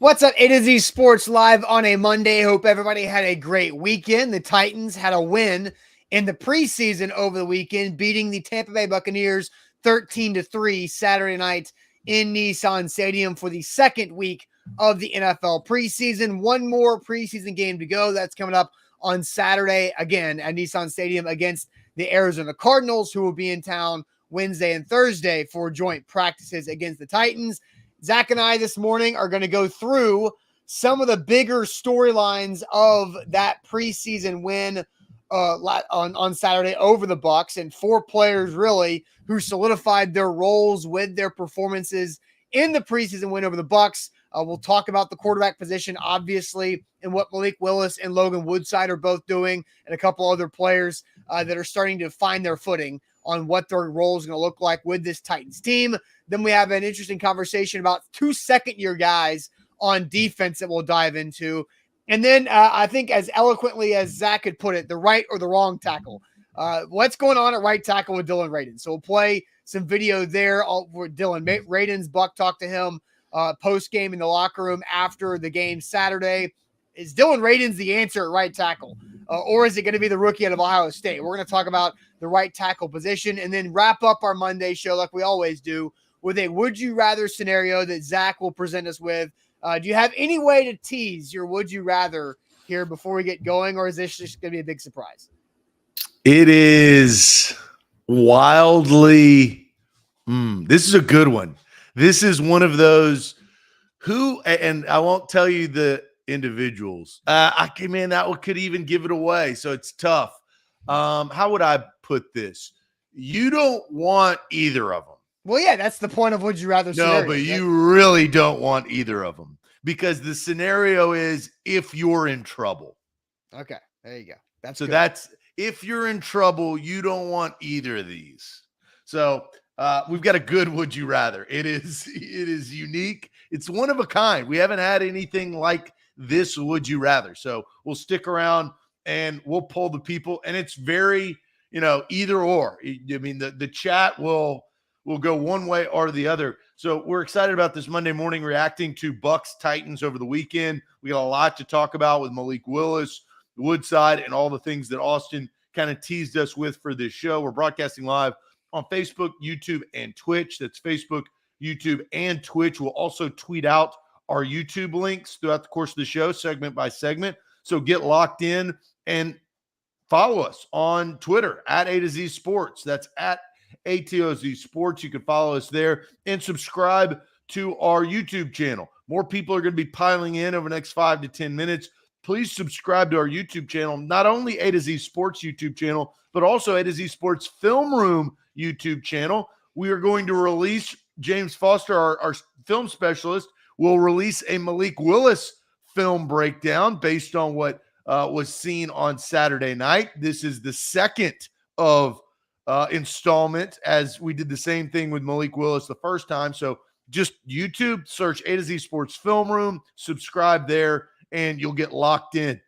What's up, A to Z Sports Live on a Monday. Hope everybody had a great weekend. The Titans had a win in the preseason over the weekend, beating the Tampa Bay Buccaneers 13-3 Saturday night in Nissan Stadium for the second week of the NFL preseason. One more preseason game to go. That's coming up on Saturday again at Nissan Stadium against the Arizona Cardinals, who will be in town Wednesday and Thursday for joint practices against the Titans. Zach and I this morning are going to go through some of the bigger storylines of that preseason win on Saturday over the Bucs, and four players really who solidified their roles with their performances in the preseason win over the Bucs. We'll talk about the quarterback position, obviously, and what Malik Willis and Logan Woodside are both doing, and a couple other players that are starting to find their footing on what their role is going to look like with this Titans team. Then we have an interesting conversation about two second-year guys on defense that we'll dive into. And then I think as eloquently as Zach could put it, the right or the wrong tackle. What's going on at right tackle with Dylan Radins? So we'll play some video there for Dylan Radins. Buck talked to him post-game in the locker room after the game Saturday. Is Dylan Radins the answer at right tackle? Or is it going to be the rookie out of Ohio State? We're going to talk about the right tackle position and then wrap up our Monday show like we always do with a would-you-rather scenario that Zach will present us with. Do you have any way to tease your would-you-rather here before we get going, or is this just going to be a big surprise? It is wildly this is a good one. This is one of those and I won't tell you the individuals. That could even give it away, so it's tough. How would I put this? You don't want either of them. Well, yeah, that's the point of would you rather scenario. No, but you really don't want either of them because the scenario is if you're in trouble. Okay, there you go. That's if you're in trouble, you don't want either of these. So we've got a good would you rather. It is unique. It's one of a kind. We haven't had anything like this would you rather. So we'll stick around and we'll pull the people, and it's very, either or. I mean, the chat will go one way or the other. So we're excited about this Monday morning, reacting to Bucs Titans over the weekend. We got a lot to talk about with Malik Willis, Woodside, and all the things that Austin kind of teased us with for this show. We're broadcasting live on Facebook, YouTube, and Twitch. That's Facebook, YouTube, and Twitch. We'll also tweet out our YouTube links throughout the course of the show, segment by segment. So get locked in and follow us on Twitter at A to Z Sports. That's at ATOZ Sports. You can follow us there and subscribe to our YouTube channel. More people are going to be piling in over the next 5 to 10 minutes. Please subscribe to our YouTube channel, not only A to Z Sports YouTube channel, but also A to Z Sports Film Room YouTube channel. We are going to release, James Foster, our film specialist, will release a Malik Willis film breakdown based on what was seen on Saturday night. This is the second of installment, as we did the same thing with Malik Willis the first time. So just YouTube, search A to Z Sports Film Room, subscribe there, and you'll get locked in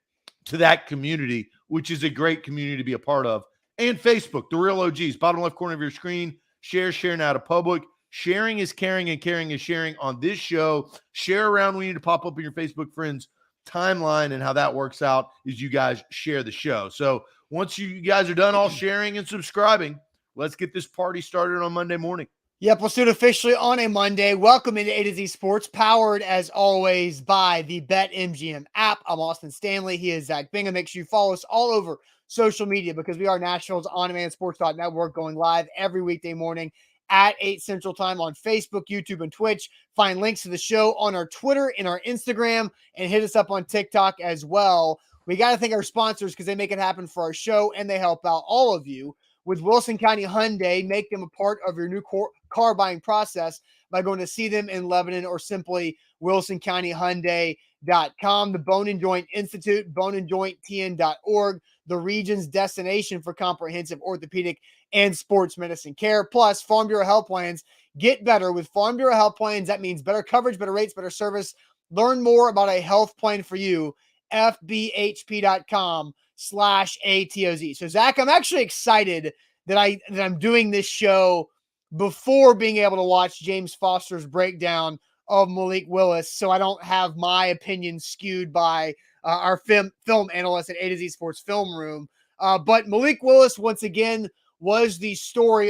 to that community, which is a great community to be a part of. And Facebook, The Real OGs, bottom left corner of your screen. Share now to public. Sharing is caring, and caring is sharing on this show. Share around. We need to pop up in your Facebook friends timeline, and how that works out is you guys share the show. So once you guys are done all sharing and subscribing, let's get this party started on Monday morning. Yep, let's do it officially on a Monday. Welcome into A to Z Sports, powered as always by the BetMGM app. I'm Austin Stanley. He is Zach Bingham. Make sure you follow us all over social media because we are Nashville's on-demand sports.network, going live every weekday morning at 8 Central Time on Facebook, YouTube, and Twitch. Find links to the show on our Twitter and our Instagram, and hit us up on TikTok as well. We got to thank our sponsors because they make it happen for our show, and they help out all of you. With Wilson County Hyundai, make them a part of your new car buying process by going to see them in Lebanon or simply wilsoncountyhyundai.com. The Bone and Joint Institute, boneandjointtn.org, the region's destination for comprehensive orthopedic and sports medicine care. Plus, Farm Bureau Health Plans. Get better with Farm Bureau Health Plans. That means better coverage, better rates, better service. Learn more about a health plan for you. FBHP.com/ATOZ. So, Zach, I'm actually excited that I'm doing this show before being able to watch James Foster's breakdown of Malik Willis, so I don't have my opinion skewed by our film analyst at A to Z Sports Film Room. But Malik Willis, once again, was the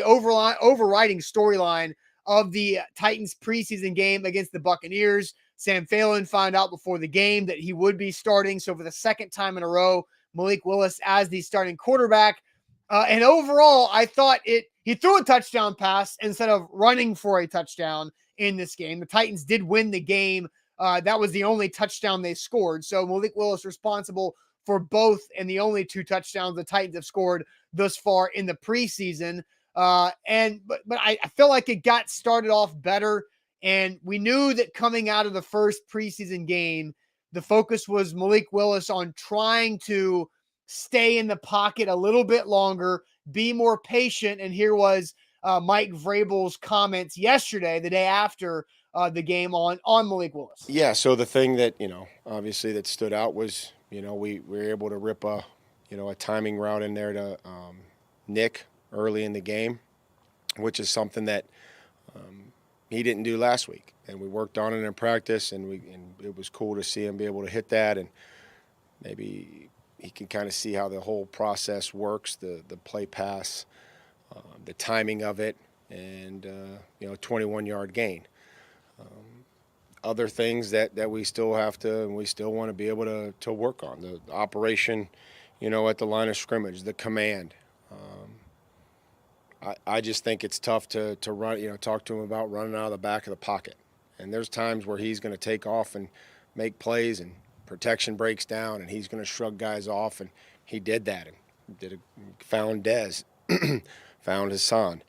overriding storyline of the Titans preseason game against the Buccaneers. Sam Phelan found out before the game that he would be starting. So for the second time in a row, Malik Willis as the starting quarterback. And overall, I thought he threw a touchdown pass instead of running for a touchdown in this game. The Titans did win the game. That was the only touchdown they scored. So Malik Willis responsible for both and the only 2 touchdowns the Titans have scored thus far in the preseason. But I feel like it got started off better. And we knew that coming out of the first preseason game, the focus was Malik Willis on trying to stay in the pocket a little bit longer, be more patient. And here was Mike Vrabel's comments yesterday, the day after the game on Malik Willis. Yeah, so the thing that, obviously that stood out was, we were able to rip a timing route in there to Nick early in the game, which is something that he didn't do last week. And we worked on it in practice, and it was cool to see him be able to hit that, and maybe he can kind of see how the whole process works, the play pass, the timing of it, and 21-yard gain. Other things that we still have to, and we still want to be able to work on, the operation, at the line of scrimmage, the command. I just think it's tough to run, talk to him about running out of the back of the pocket. And there's times where he's going to take off and make plays, and protection breaks down, and he's going to shrug guys off, and he did that and found Dez, found Hassan.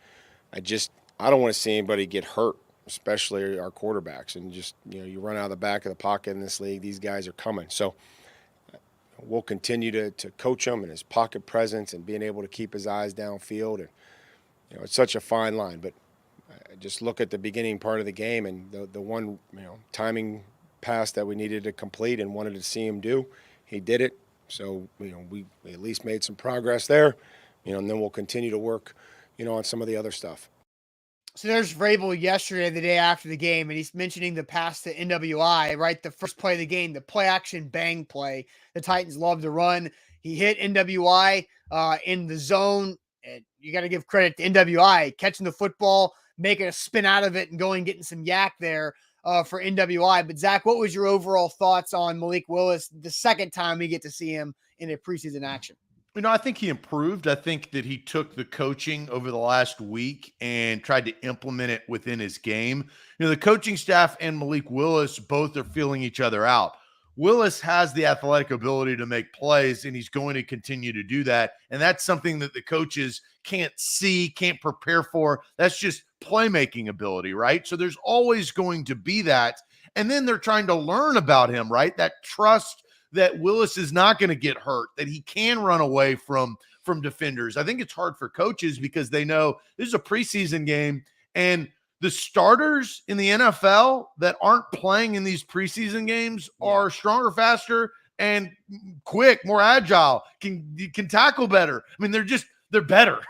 I don't want to see anybody get hurt, especially our quarterbacks. And just, you run out of the back of the pocket in this league, these guys are coming. So we'll continue to coach him and his pocket presence and being able to keep his eyes downfield. And, it's such a fine line. But just look at the beginning part of the game, and the one, timing pass that we needed to complete and wanted to see him do, he did it. So, we at least made some progress there, and then we'll continue to work, on some of the other stuff. So there's Vrabel yesterday, the day after the game, and he's mentioning the pass to NWI, right? The first play of the game, the play action bang play. The Titans love to run. He hit NWI in the zone. And you got to give credit to NWI catching the football, making a spin out of it, and getting some yak there for NWI. But Zach, what was your overall thoughts on Malik Willis the second time we get to see him in a preseason action? I think he improved. I think that he took the coaching over the last week and tried to implement it within his game. The coaching staff and Malik Willis both are feeling each other out. Willis has the athletic ability to make plays, and he's going to continue to do that. And that's something that the coaches can't see, can't prepare for. That's just playmaking ability, right? So there's always going to be that. And then they're trying to learn about him, right? That trust that Willis is not going to get hurt, that he can run away from defenders. I think it's hard for coaches because they know this is a preseason game, and the starters in the NFL that aren't playing in these preseason games are stronger, faster, and quick, more agile, can tackle better. I mean, they're better,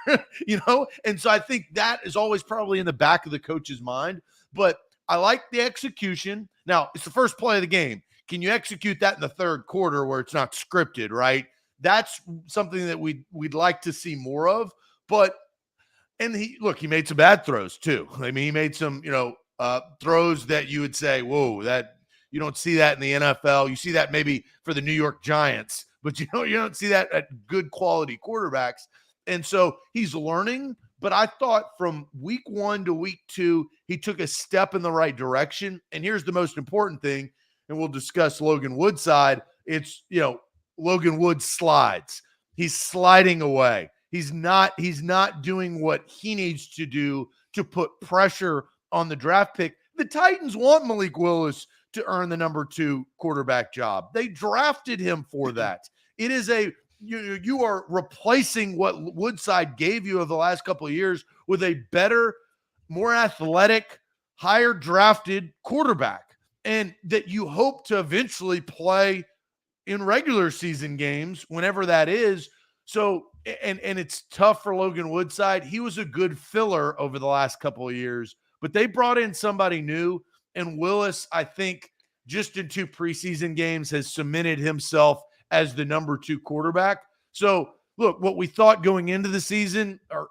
And so I think that is always probably in the back of the coach's mind. But I like the execution. Now, it's the first play of the game. Can you execute that in the third quarter where it's not scripted, right? That's something that we'd like to see more of. But and he made some bad throws too. I mean, he made some, throws that you would say, whoa, that you don't see that in the NFL. You see that maybe for the New York Giants, but you don't see that at good quality quarterbacks. And so he's learning, but I thought from week 1 to week 2, he took a step in the right direction. And here's the most important thing, and we'll discuss Logan Wood's side. It's, Logan Wood slides. He's sliding away. He's not doing what he needs to do to put pressure on the draft pick. The Titans want Malik Willis to earn the number 2 quarterback job. They drafted him for that. It is you are replacing what Woodside gave you over the last couple of years with a better, more athletic, higher drafted quarterback, and that you hope to eventually play in regular season games whenever that is. So, and it's tough for Logan Woodside. He was a good filler over the last couple of years, but they brought in somebody new. And Willis, I think, just in 2 preseason games has cemented himself as the number 2 quarterback. So, look, what we thought going into the season, or,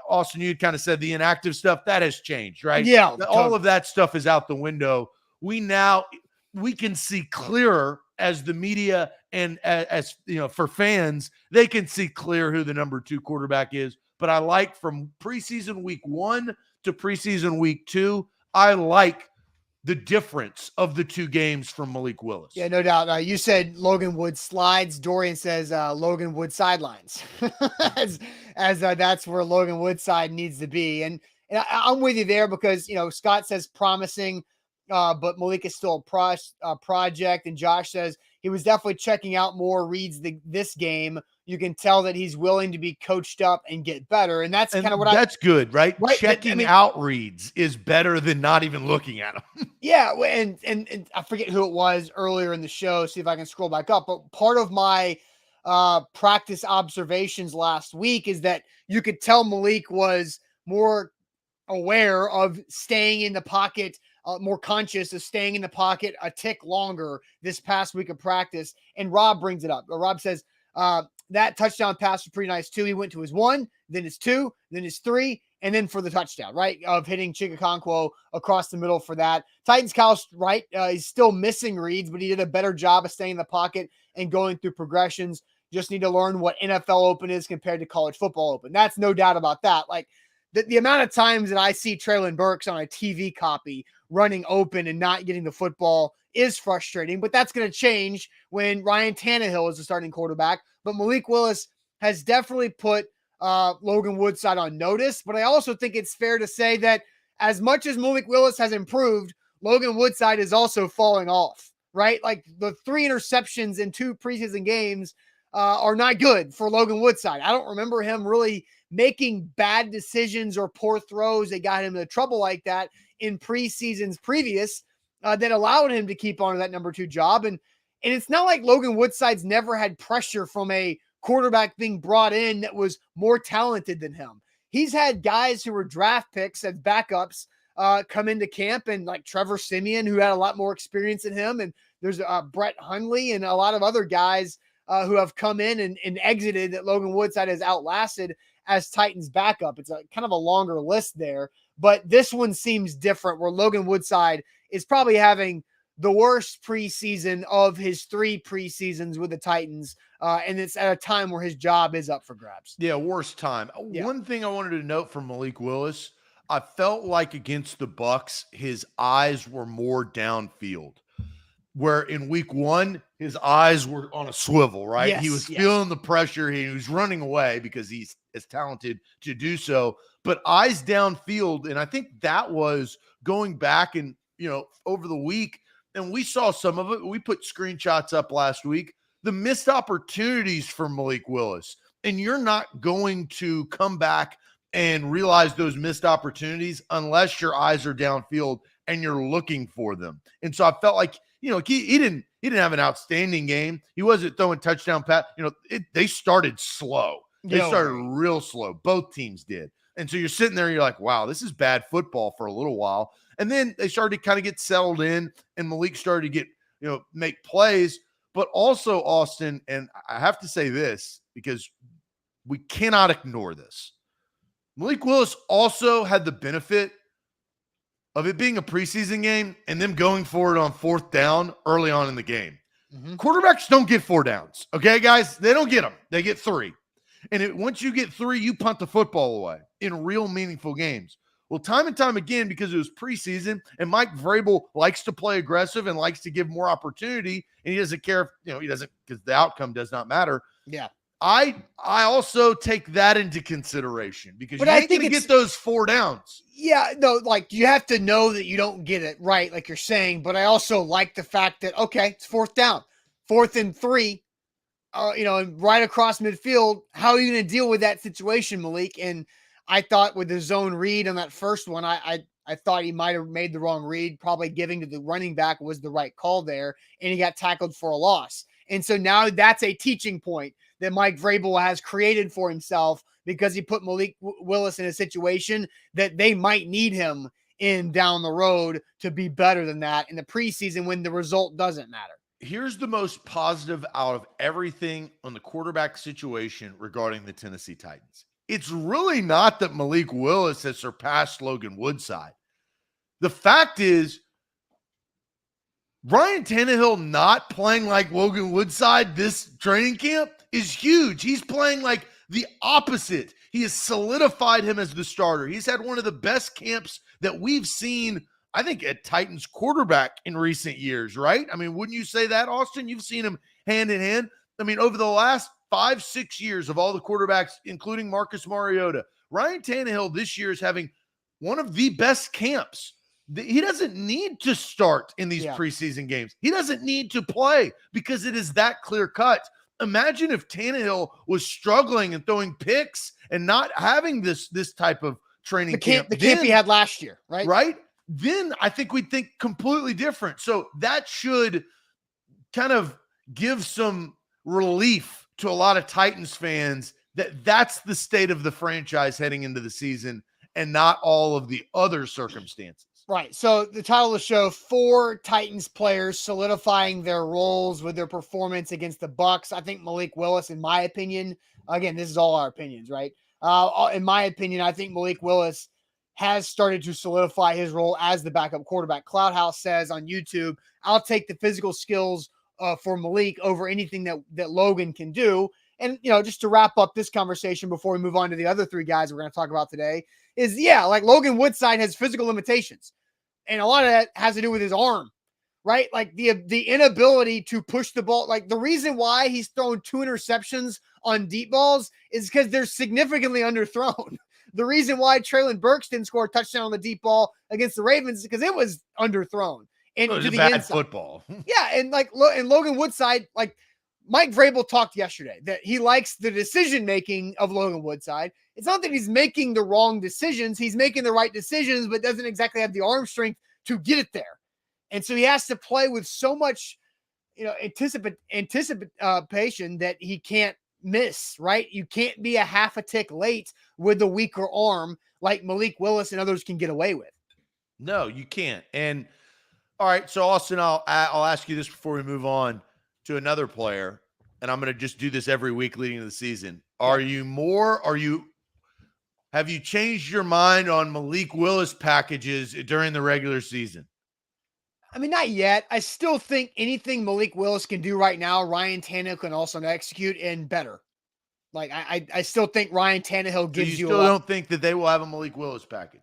Austin, you kind of said the inactive stuff, that has changed, right? Yeah. All of that stuff is out the window. We can see clearer as the media and as for fans, they can see clear who the number 2 quarterback is. But I like from preseason week 1 to preseason week 2, I like the difference of the 2 games from Malik Willis. Yeah, no doubt. You said Logan Wood slides. Dorian says Logan Wood sidelines, as that's where Logan Woodside needs to be. And I'm with you there because Scott says promising, but Malik is still a project. And Josh says he was definitely checking out more reads this game. You can tell that he's willing to be coached up and get better. And that's kind of what that's good, right? Checking out reads is better than not even looking at them. Yeah. And I forget who it was earlier in the show. See if I can scroll back up. But part of my practice observations last week is that you could tell Malik was more aware of staying in the pocket, more conscious of staying in the pocket a tick longer this past week of practice. And Rob brings it up. Rob says, that touchdown pass was pretty nice too. He went to his 1, then his 2, then his 3, and then for the touchdown, right? Of hitting Chigakonkwo across the middle for that. Titans Cal's right. He's still missing reads, but he did a better job of staying in the pocket and going through progressions. Just need to learn what NFL open is compared to college football open. That's no doubt about that. Like the amount of times that I see Traylon Burks on a TV copy running open and not getting the football is frustrating, but that's going to change when Ryan Tannehill is the starting quarterback. But Malik Willis has definitely put Logan Woodside on notice. But I also think it's fair to say that as much as Malik Willis has improved, Logan Woodside is also falling off, right? Like the 3 interceptions in 2 preseason games are not good for Logan Woodside. I don't remember him really making bad decisions or poor throws that got him into trouble like that in preseasons previous that allowed him to keep on that number 2 job. And it's not like Logan Woodside's never had pressure from a quarterback being brought in that was more talented than him. He's had guys who were draft picks as backups come into camp, and like Trevor Siemian, who had a lot more experience than him. And there's Brett Hundley and a lot of other guys who have come in and exited that Logan Woodside has outlasted as Titans backup. It's a kind of a longer list there, but this one seems different where Logan Woodside is probably having the worst preseason of his 3 preseasons with the Titans. And it's at a time where his job is up for grabs. Yeah, worst time. Yeah. One thing I wanted to note from Malik Willis, I felt like against the Bucs, his eyes were more downfield. Where in week 1, his eyes were on a swivel, right? Yes, he was feeling the pressure. He was running away because he's as talented to do so, but eyes downfield. And I think that was going back and, over the week, and we saw some of it. We put screenshots up last week, the missed opportunities for Malik Willis. And you're not going to come back and realize those missed opportunities unless your eyes are downfield and you're looking for them. And so I felt like, he didn't have an outstanding game. He wasn't throwing touchdown pass. They started slow. They started real slow. Both teams did. And so you're sitting there and you're like, wow, this is bad football for a little while. And then they started to kind of get settled in, and Malik started to get, make plays. But also, Austin, and I have to say this because we cannot ignore this. Malik Willis also had the benefit of it being a preseason game and them going for it on 4th down early on in the game. Mm-hmm. Quarterbacks don't get 4 downs. Okay, guys? They don't get them. They get 3. And once you get 3, you punt the football away in real meaningful games. Well, time and time again, because it was preseason and Mike Vrabel likes to play aggressive and likes to give more opportunity, and he doesn't care if, he doesn't, because the outcome does not matter. Yeah. I also take that into consideration because you ain't going to get those 4 downs. Yeah, no, like you have to know that you don't get it right, like you're saying. But I also like the fact that, okay, it's 4th down, 4th and 3, and right across midfield. How are you going to deal with that situation, Malik? And I thought with the zone read on that first one, I thought he might have made the wrong read. Probably giving to the running back was the right call there, and he got tackled for a loss. And so now that's a teaching point that Mike Vrabel has created for himself because he put Malik Willis in a situation that they might need him in down the road to be better than that in the preseason when the result doesn't matter. Here's the most positive out of everything on the quarterback situation regarding the Tennessee Titans. It's really not that Malik Willis has surpassed Logan Woodside. The fact is, Ryan Tannehill not playing like Logan Woodside this training camp is huge. He's playing like the opposite. He has solidified him as the starter. He's had one of the best camps that we've seen, I think, at Titans quarterback in recent years, right? I mean, wouldn't you say that, Austin? You've seen him hand in hand. I mean, over the last 5-6 years of all the quarterbacks, including Marcus Mariota, Ryan Tannehill this year is having one of the best camps. He doesn't need to start in these preseason games. He doesn't need to play because it is that clear cut. Imagine if Tannehill was struggling and throwing picks and not having this type of training camp. The camp he had last year, right? Right? Then I think we'd think completely different. So that should kind of give some relief to a lot of Titans fans that that's the state of the franchise heading into the season and not all of the other circumstances. Right. So the title of the show, 4 Titans players solidifying their roles with their performance against the Bucs. I think Malik Willis, in my opinion, again, this is all our opinions, right? In my opinion, I think Malik Willis has started to solidify his role as the backup quarterback. Cloudhouse says on YouTube, I'll take the physical skills for Malik over anything that Logan can do. And, just to wrap up this conversation before we move on to the other 3 guys we're going to talk about today is, like Logan Woodside has physical limitations. And a lot of that has to do with his arm, right? Like the inability to push the ball. Like the reason why he's thrown 2 interceptions on deep balls is because they're significantly underthrown. The reason why Traylon Burks didn't score a touchdown on the deep ball against the Ravens is because it was underthrown. And it was to a the bad inside. football. Yeah, and Logan Woodside, like Mike Vrabel talked yesterday that he likes the decision-making of Logan Woodside. It's not that he's making the wrong decisions. He's making the right decisions, but doesn't exactly have the arm strength to get it there. And so he has to play with so much, anticipation that he can't miss, right? You can't be a half a tick late with a weaker arm like Malik Willis and others can get away with. No, you can't. And all right, so Austin, I'll ask you this before we move on to another player, and I'm going to just do this every week leading to the season. Have you changed your mind on Malik Willis packages during the regular season? I mean, not yet. I still think anything Malik Willis can do right now, Ryan Tannehill can also execute and better. Like I still think Ryan Tannehill gives you. You still don't think that they will have a Malik Willis package?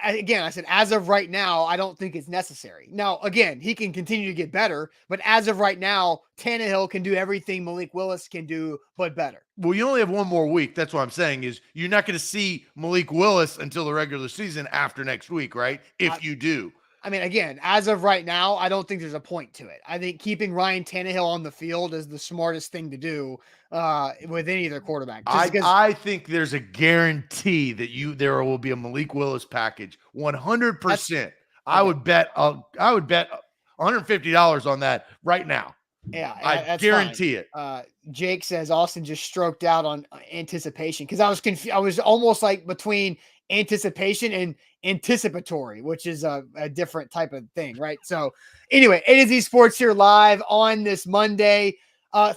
Again, I said, as of right now, I don't think it's necessary. Now, again, he can continue to get better, but as of right now, Tannehill can do everything Malik Willis can do, but better. Well, you only have one more week. That's what I'm saying is you're not going to see Malik Willis until the regular season after next week, right? If you do. I mean, again, as of right now, I don't think there's a point to it. I think keeping Ryan Tannehill on the field is the smartest thing to do with any of their quarterbacks. I think there's a guarantee that there will be a Malik Willis package. 100%. I would bet $150 on that right now. Yeah, I guarantee it. Jake says Austin just stroked out on anticipation because I was confused. I was almost like between anticipation and anticipatory, which is a different type of thing, right? So anyway, A to Z Sports here live on this Monday.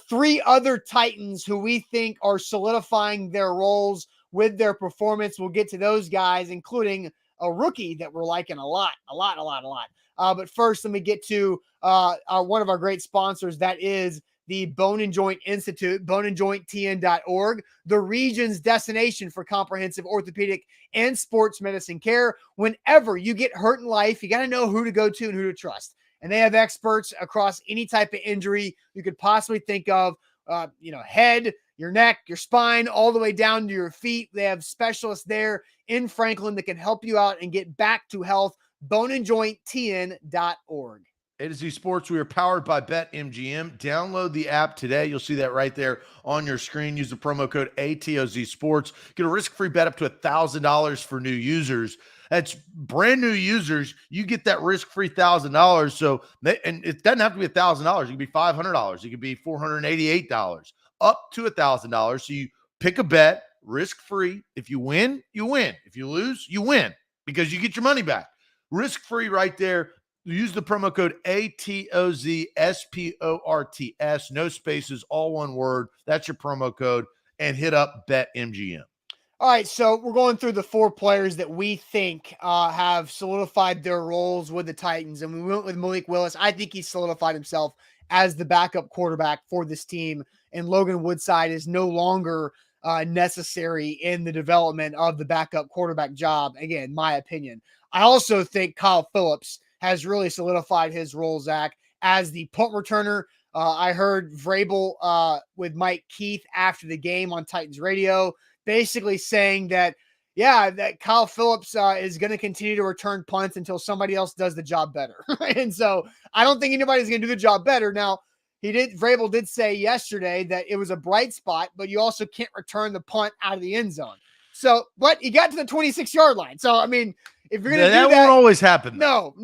3 other Titans who we think are solidifying their roles with their performance. We'll get to those guys, including a rookie that we're liking a lot. But first, let me get to one of our great sponsors. That is the Bone and Joint Institute, boneandjointtn.org, the region's destination for comprehensive orthopedic and sports medicine care. Whenever you get hurt in life, you got to know who to go to and who to trust. And they have experts across any type of injury you could possibly think of, head, your neck, your spine, all the way down to your feet. They have specialists there in Franklin that can help you out and get back to health. boneandjointtn.org. A to Z Sports, we are powered by BetMGM. Download the app today. You'll see that right there on your screen. Use the promo code ATOZ Sports. Get a risk-free bet up to $1,000 for new users. That's brand new users. You get that risk-free $1,000. So, and it doesn't have to be $1,000. It could be $500. It could be $488. Up to $1,000. So you pick a bet, risk-free. If you win, you win. If you lose, you win because you get your money back. Risk-free right there. Use the promo code ATOZSPORTS. No spaces, all one word. That's your promo code. And hit up BetMGM. All right, so we're going through the 4 players that we think have solidified their roles with the Titans, and we went with Malik Willis. I think he's solidified himself as the backup quarterback for this team, and Logan Woodside is no longer necessary in the development of the backup quarterback job. Again, my opinion. I also think Kyle Phillips has really solidified his role, Zach, as the punt returner. I heard Vrabel with Mike Keith after the game on Titans radio, basically saying that, that Kyle Phillips is going to continue to return punts until somebody else does the job better. And so I don't think anybody's going to do the job better. Now, Vrabel did say yesterday that it was a bright spot, but you also can't return the punt out of the end zone. So, but he got to the 26-yard line. So, I mean, if you're going to do that, won't always happen. No,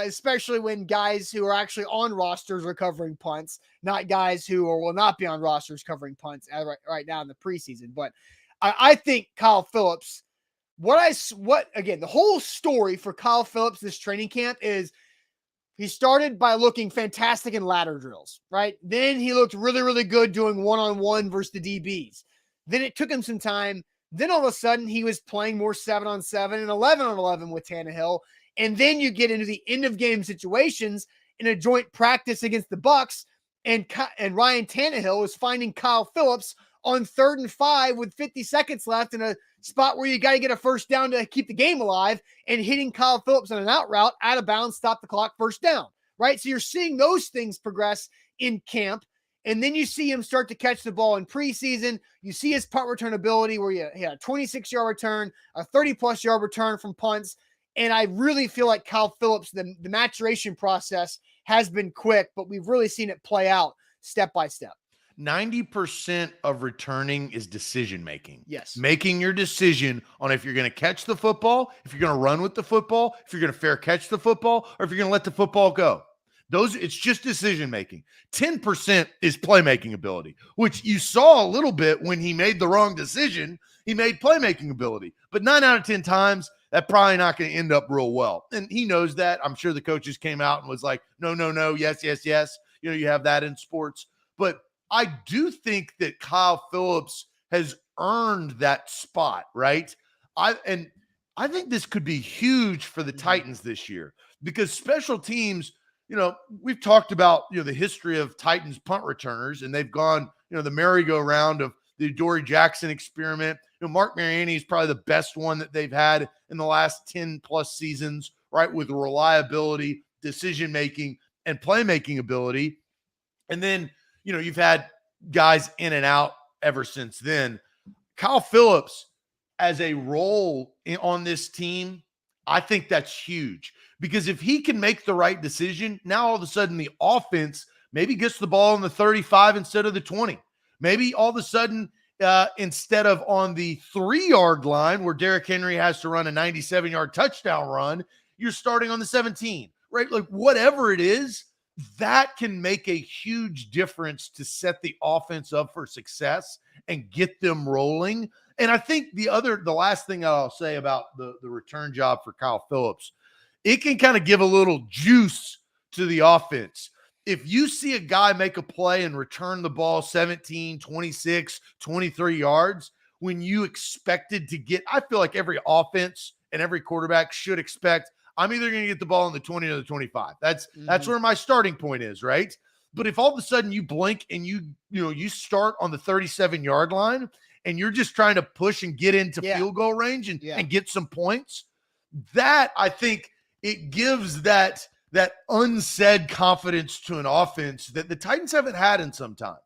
especially when guys who are actually on rosters are covering punts, not guys who will not be on rosters covering punts right now in the preseason. But I think Kyle Phillips, the whole story for Kyle Phillips this training camp is he started by looking fantastic in ladder drills, right? Then he looked really, really good doing one-on-one versus the DBs. Then it took him some time. Then all of a sudden he was playing more 7-on-7 and 11-on-11 with Tannehill. And then you get into the end of game situations in a joint practice against the Bucs, and Ryan Tannehill is finding Kyle Phillips on 3rd and 5 with 50 seconds left in a spot where you got to get a first down to keep the game alive, and hitting Kyle Phillips on an out route, out of bounds, stop the clock, first down, right? So you're seeing those things progress in camp, and then you see him start to catch the ball in preseason. You see his punt return ability where he had a 26-yard return, a 30-plus yard return from punts, and I really feel like Kyle Phillips, the maturation process has been quick, but we've really seen it play out step by step. 90% of returning is decision-making. Yes. Making your decision on if you're going to catch the football, if you're going to run with the football, if you're going to fair catch the football, or if you're going to let the football go. It's just decision-making. 10% is playmaking ability, which you saw a little bit when he made the wrong decision. He made playmaking ability, but 9 out of 10 times, that's probably not going to end up real well. And he knows that. I'm sure the coaches came out and was like, no, yes. You have that in sports. But I do think that Kyle Phillips has earned that spot, right? I think this could be huge for the Titans this year, because special teams, we've talked about, the history of Titans punt returners, and they've gone, the merry-go-round of the Dory Jackson experiment. Mark Mariani is probably the best one that they've had in the last 10 plus seasons, right? With reliability, decision-making, and playmaking ability. And then, you've had guys in and out ever since then. Kyle Phillips as a role on this team, I think that's huge, because if he can make the right decision, now all of a sudden the offense maybe gets the ball on the 35 instead of the 20. Maybe all of a sudden, instead of on the 3-yard line where Derrick Henry has to run a 97-yard touchdown run, you're starting on the 17, right? Like whatever it is, that can make a huge difference to set the offense up for success and get them rolling. And I think the last thing I'll say about the return job for Kyle Phillips, it can kind of give a little juice to the offense. If you see a guy make a play and return the ball 17, 26, 23 yards, when you expected to get, I feel like every offense and every quarterback should expect, I'm either going to get the ball in the 20 or the 25. That's where my starting point is, right? But if all of a sudden you blink and you start on the 37-yard line and you're just trying to push and get into field goal range and get some points, that I think it gives that unsaid confidence to an offense that the Titans haven't had in some time.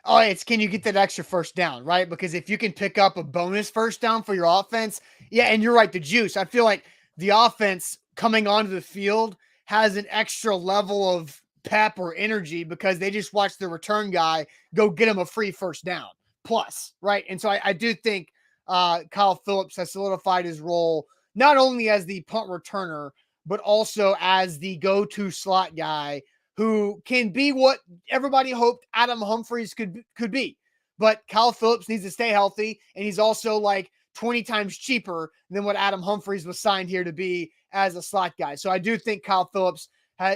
Oh, it's can you get that extra first down, right? Because if you can pick up a bonus first down for your offense, and you're right, the juice. I feel like the offense coming onto the field has an extra level of pep or energy because they just watch the return guy go get him a free first down plus, right? And so I do think Kyle Phillips has solidified his role not only as the punt returner, but also as the go-to slot guy who can be what everybody hoped Adam Humphries could be. But Kyle Phillips needs to stay healthy, and he's also like 20 times cheaper than what Adam Humphries was signed here to be as a slot guy. So I do think Kyle Phillips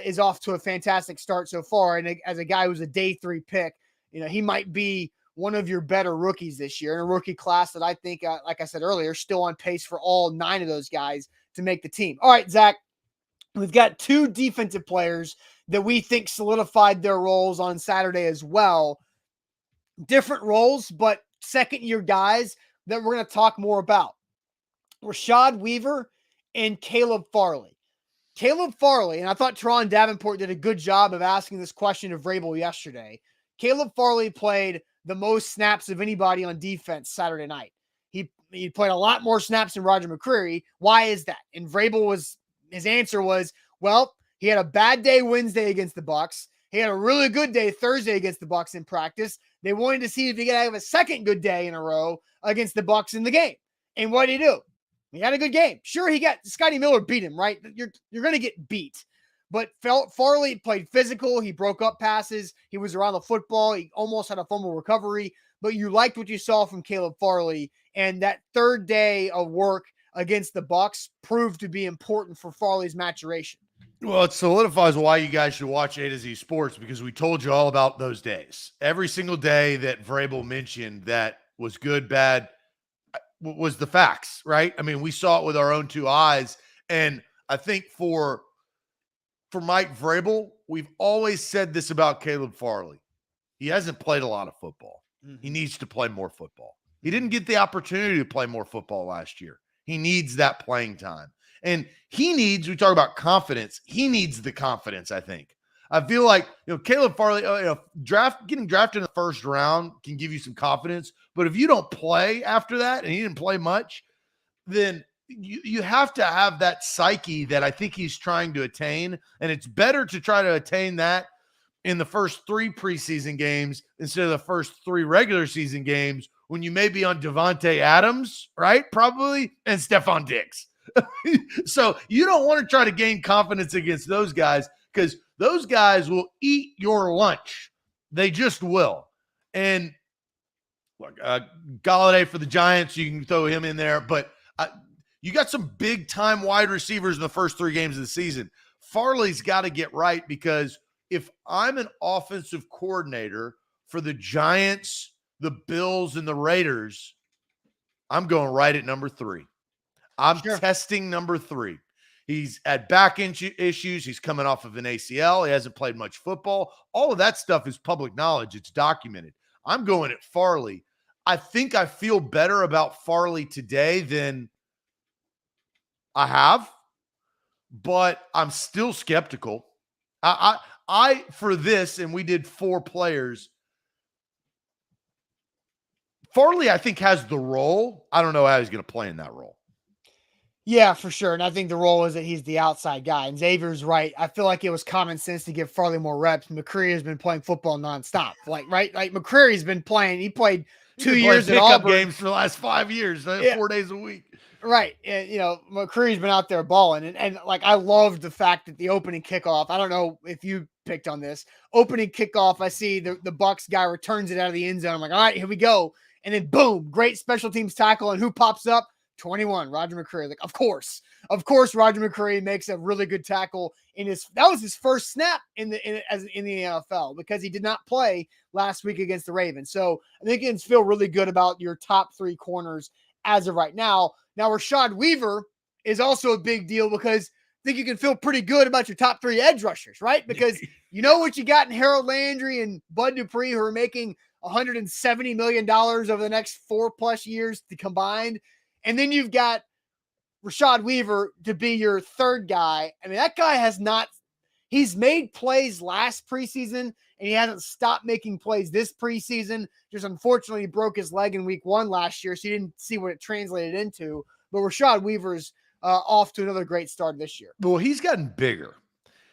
is off to a fantastic start so far. And as a guy who's a day 3 pick, he might be one of your better rookies this year in a rookie class that I think, like I said earlier, still on pace for all 9 of those guys to make the team. All right, Zach, we've got 2 defensive players that we think solidified their roles on Saturday as well. Different roles, but second-year guys that we're going to talk more about. Rashad Weaver and Caleb Farley. Caleb Farley, and I thought Teron Davenport did a good job of asking this question of Vrabel yesterday. Caleb Farley played the most snaps of anybody on defense Saturday night. He played a lot more snaps than Roger McCreary. Why is that? And his answer was, well, he had a bad day Wednesday against the Bucs. He had a really good day Thursday against the Bucs in practice. They wanted to see if he could have a second good day in a row against the Bucs in the game. And what did he do? He had a good game. Sure, Scotty Miller beat him, right? You're going to get beat. But Farley played physical. He broke up passes. He was around the football. He almost had a fumble recovery. But you liked what you saw from Caleb Farley. And that third day of work against the Bucs proved to be important for Farley's maturation. Well, it solidifies why you guys should watch A to Z Sports, because we told you all about those days. Every single day that Vrabel mentioned that was good, bad, was the facts, right? I mean, we saw it with our own 2 eyes. And I think for Mike Vrabel, we've always said this about Caleb Farley. He hasn't played a lot of football. He needs to play more football. He didn't get the opportunity to play more football last year. He needs that playing time. And we talk about confidence. He needs the confidence, I think. I feel like, Caleb Farley, getting drafted in the first round can give you some confidence. But if you don't play after that, and he didn't play much, then you have to have that psyche that I think he's trying to attain. And it's better to try to attain that in the first 3 preseason games instead of the first 3 regular season games when you may be on Devontae Adams, right? Probably, and Stephon Diggs. So you don't want to try to gain confidence against those guys, because those guys will eat your lunch. They just will. And look, Galladay for the Giants, you can throw him in there, but you got some big time wide receivers in the first 3 games of the season. Farley's got to get right, because if I'm an offensive coordinator for the Giants, the Bills, and the Raiders, I'm going right at number 3. I'm testing number 3. He's had back issues. He's coming off of an ACL. He hasn't played much football. All of that stuff is public knowledge. It's documented. I'm going at Farley. I think I feel better about Farley today than I have, but I'm still skeptical. I for this, and we did 4 players, Farley, I think, has the role. I don't know how he's going to play in that role. Yeah, for sure. And I think the role is that he's the outside guy. And Xavier's right. I feel like it was common sense to give Farley more reps. McCreary has been playing football nonstop. Like McCreary's been playing. He played 2 years at Auburn. Games for the last 5 years, 4 days a week. Right. And, McCreary's been out there balling. And I loved the fact that the opening kickoff, I don't know if you picked on this, opening kickoff, I see the Bucs guy returns it out of the end zone. I'm like, all right, here we go. And then boom, great special teams tackle. And who pops up? 21, Roger McCreary. Like, of course, Roger McCreary makes a really good tackle that was his first snap in the NFL, because he did not play last week against the Ravens. So I think you can feel really good about your top 3 corners as of right now. Now, Rashad Weaver is also a big deal, because I think you can feel pretty good about your top 3 edge rushers, right? Because you know what you got in Harold Landry and Bud Dupree, who are making $170 million over the next 4+ years combined. And then you've got Rashad Weaver to be your third guy. I mean, that guy he's made plays last preseason, and he hasn't stopped making plays this preseason. Just unfortunately, he broke his leg in week 1 last year, so you didn't see what it translated into. But Rashad Weaver's off to another great start this year. Well, he's gotten bigger.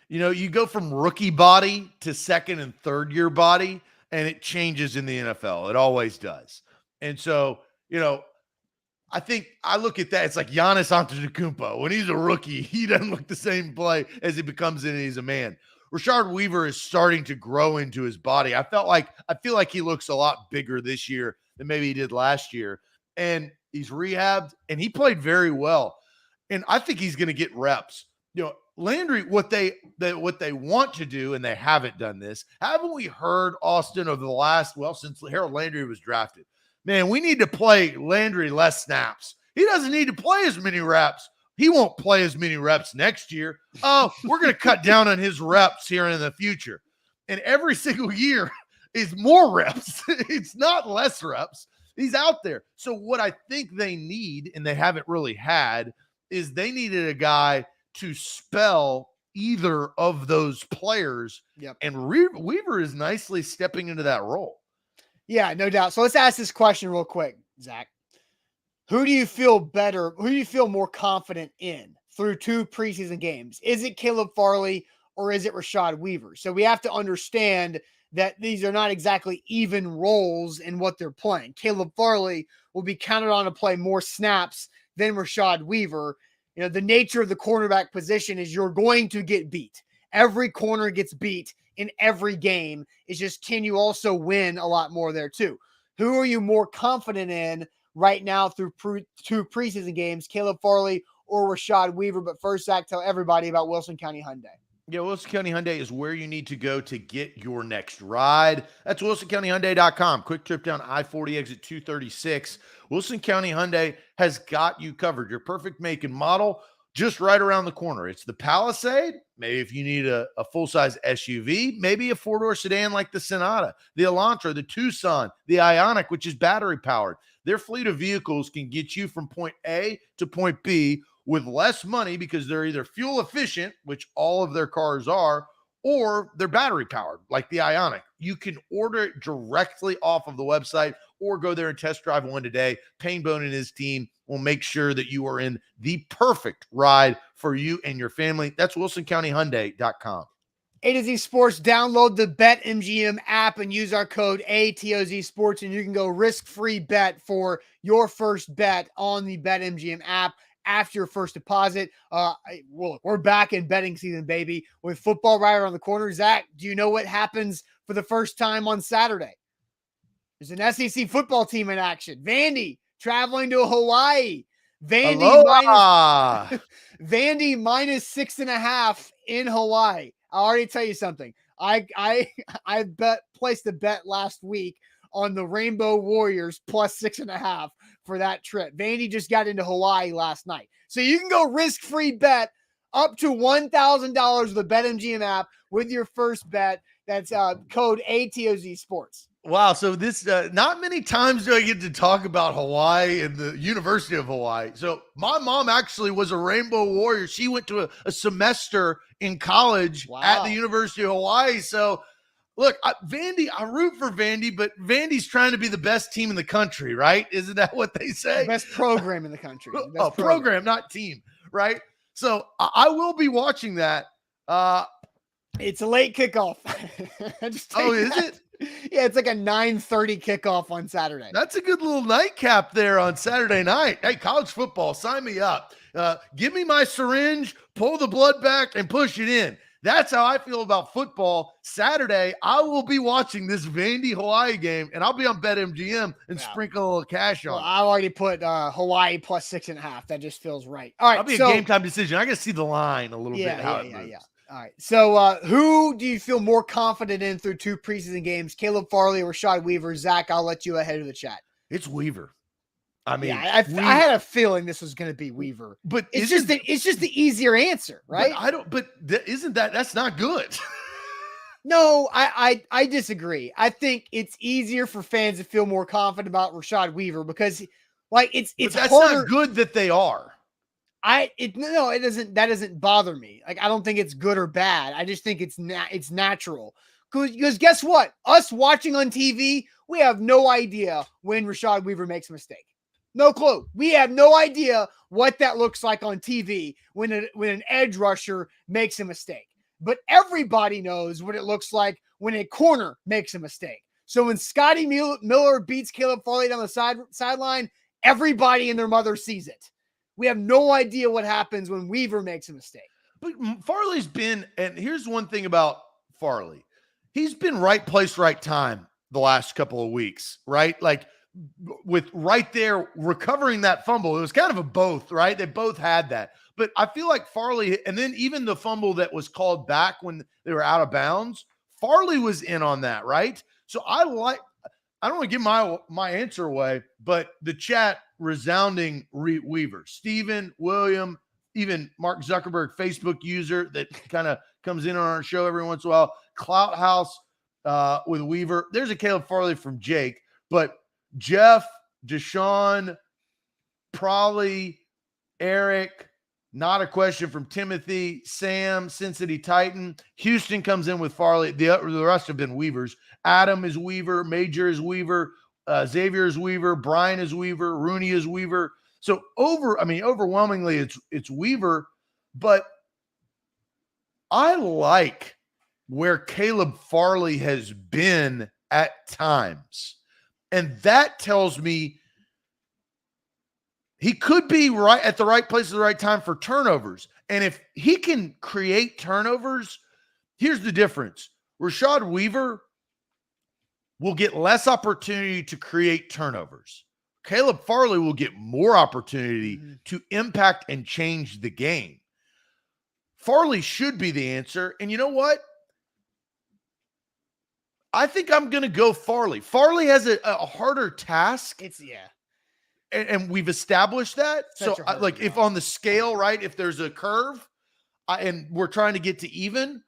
You go from rookie body to second and third year body, and it changes in the NFL. It always does. And so, I think I look at that. It's like Giannis Antetokounmpo. When he's a rookie, he doesn't look the same play as he becomes and he's a man. Rashad Weaver is starting to grow into his body. I feel like he looks a lot bigger this year than maybe he did last year. And He's rehabbed, and he played very well. And I think he's going to get reps. Landry, what they want to do, and they haven't done this. Haven't we heard, Austin, over the last, since Harold Landry was drafted? Man, we need to play Landry less snaps. He doesn't need to play as many reps. He won't play as many reps next year. Oh, we're going to cut down on his reps here in the future. And every single year is more reps. It's not less reps. He's out there. So what I think they need, and they haven't really had, is they needed a guy to spell either of those players. Yep. And Weaver is nicely stepping into that role. Yeah, no doubt. So let's ask this question real quick, Zach. Who do you feel better? Who do you feel more confident in through 2 preseason games? Is it Caleb Farley or is it Rashad Weaver? So we have to understand that these are not exactly even roles in what they're playing. Caleb Farley will be counted on to play more snaps than Rashad Weaver. The nature of the cornerback position is you're going to get beat. Every corner gets beat in every game. It's just, can you also win a lot more there too? Who are you more confident in right now through 2 preseason games, Caleb Farley or Rashad Weaver? But first, Zach, tell everybody about Wilson County Hyundai. Yeah, Wilson County Hyundai is where you need to go to get your next ride. That's WilsonCountyHyundai.com. Quick trip down I-40 exit 236. Wilson County Hyundai has got you covered. Your perfect make and model just right around the corner. It's the Palisade. Maybe if you need a full-size SUV, maybe a 4-door sedan like the Sonata, the Elantra, the Tucson, the Ioniq, which is battery-powered. Their fleet of vehicles can get you from point A to point B with less money because they're either fuel efficient, which all of their cars are, or they're battery powered like the Ioniq. You can order it directly off of the website or go there and test drive one today. Painbone and his team will make sure that you are in the perfect ride for you and your family. That's WilsonCountyHyundai.com. A to Z Sports, download the BetMGM app and use our code ATOZ Sports, and you can go risk-free bet for your first bet on the BetMGM app after your first deposit. We're back in betting season, baby, with football right around the corner. Zach, do you know what happens for the first time on Saturday? There's an SEC football team in action. Vandy traveling to Hawaii. Vandy minus 6.5 in Hawaii. I'll already tell you something. I placed a bet last week on the Rainbow Warriors plus 6.5 for that trip. Vandy just got into Hawaii last night. So you can go risk-free bet up to $1,000 with the BetMGM app with your first bet. That's code ATOZ Sports. Wow. So this, not many times do I get to talk about Hawaii and the University of Hawaii. So my mom actually was a Rainbow Warrior. She went to a semester in college at the University of Hawaii. So look, Vandy, I root for Vandy, but Vandy's trying to be the best team in the country, right? Isn't that what they say? The best program in the country. Program, not team, right? So I will be watching that. It's a late kickoff. Is it? Yeah, it's like a 9:30 kickoff on Saturday. That's a good little nightcap there on Saturday night. Hey, college football, sign me up. Give me my syringe, pull the blood back, and push it in. That's how I feel about football. Saturday, I will be watching this Vandy Hawaii game, and I'll be on BetMGM and sprinkle a little cash on. Well, I already put Hawaii plus 6.5. That just feels right. All right, I'll be a game time decision. I got to see the line a little bit. Yeah. All right. So who do you feel more confident in through 2 preseason games? Caleb Farley or Rashad Weaver? Zach, I'll let you ahead of the chat. It's Weaver. I mean, I had a feeling this was going to be Weaver, but it's just the easier answer, right? That's not good. No, I disagree. I think it's easier for fans to feel more confident about Rashad Weaver because it's that's harder. Not good that they are. It doesn't. That doesn't bother me. I don't think it's good or bad. I just think it's natural. Because guess what? Us watching on TV, we have no idea when Rashad Weaver makes a mistake. No clue. We have no idea what that looks like on TV when an edge rusher makes a mistake. But everybody knows what it looks like when a corner makes a mistake. So when Scotty Miller beats Caleb Farley down the sideline, everybody and their mother sees it. We have no idea what happens when Weaver makes a mistake. But Farley's been, and here's one thing about Farley. He's been right place, right time the last couple of weeks, right? Like with right there recovering that fumble. It was kind of a both, right? They both had that. But I feel like Farley, and then even the fumble that was called back when they were out of bounds, Farley was in on that, right? So I don't want to give my answer away, but the chat resounding Weaver. Stephen, William, even Mark Zuckerberg, Facebook user that kind of comes in on our show every once in a while. Clout House with Weaver. There's a Caleb Farley from Jake, but Jeff, Deshaun, probably Eric, not a question from Timothy, Sam, Cincinnati Titan. Houston comes in with Farley. The rest have been Weavers. Adam is Weaver. Major is Weaver. Xavier is Weaver. Brian is Weaver. Rooney is Weaver. So overwhelmingly it's Weaver, but I like where Caleb Farley has been at times. And that tells me he could be right at the right place at the right time for turnovers. And if he can create turnovers, here's the difference. Rashad Weaver will get less opportunity to create turnovers. Caleb Farley will get more opportunity to impact and change the game. Farley should be the answer. And you know what? I think I'm going to go Farley. Farley has a harder task. And we've established that. So if on the scale, right, if there's a curve and we're trying to get to even,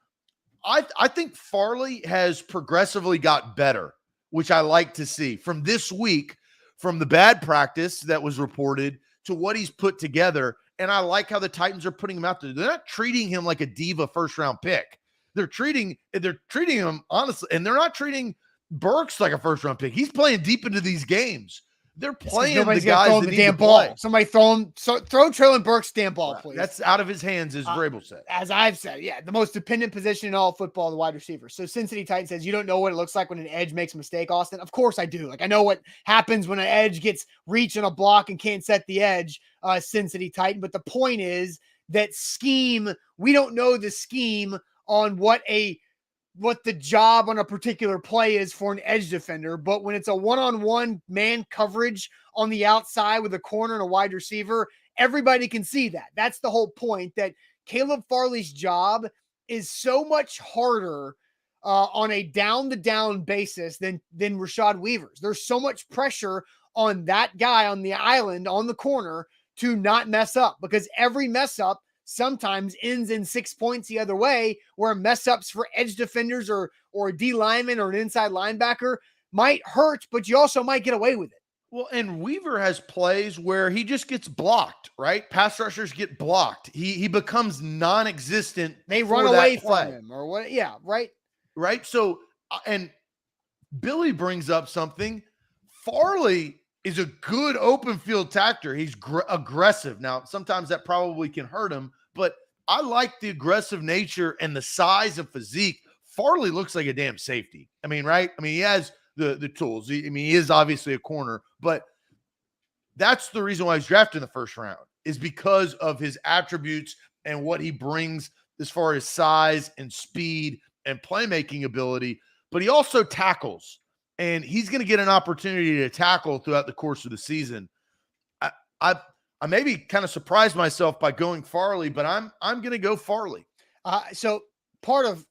I think Farley has progressively got better, which I like to see from this week, from the bad practice that was reported to what he's put together. And I like how the Titans are putting him out there. They're not treating him like a diva first round pick. They're treating him honestly, and they're not treating Burks like a first round pick. He's playing deep into these games. They're playing the guys that need to play. Somebody throw Traylon Burks damn ball, please. That's out of his hands, as Vrabel said. As I've said, the most dependent position in all football, the wide receiver. So Cincinnati Titan says, you don't know what it looks like when an edge makes a mistake, Austin. Of course I do. I know what happens when an edge gets reach on a block and can't set the edge, Cincinnati Titan. But the point is that scheme, we don't know the scheme on what the job on a particular play is for an edge defender. But when it's a one-on-one man coverage on the outside with a corner and a wide receiver, everybody can see that. That's the whole point, that Caleb Farley's job is so much harder on a down-to-down basis than Rashad Weaver's. There's so much pressure on that guy on the island, on the corner, to not mess up, because every mess up sometimes ends in 6 points the other way, where mess ups for edge defenders or a D lineman or an inside linebacker might hurt, but you also might get away with it. Well, and Weaver has plays where he just gets blocked, right? Pass rushers get blocked. He becomes non-existent. They run away from him or what? Yeah, right. Right. So, and Billy brings up something. Farley is a good open field tactor. He's aggressive. Now, sometimes that probably can hurt him, but I like the aggressive nature and the size and physique. Farley looks like a damn safety. Right? He has the tools. He is obviously a corner, but that's the reason why he's drafted in the first round, is because of his attributes and what he brings as far as size and speed and playmaking ability, but he also tackles. And he's going to get an opportunity to tackle throughout the course of the season. I maybe kind of surprised myself by going Farley, but I'm going to go Farley. So part of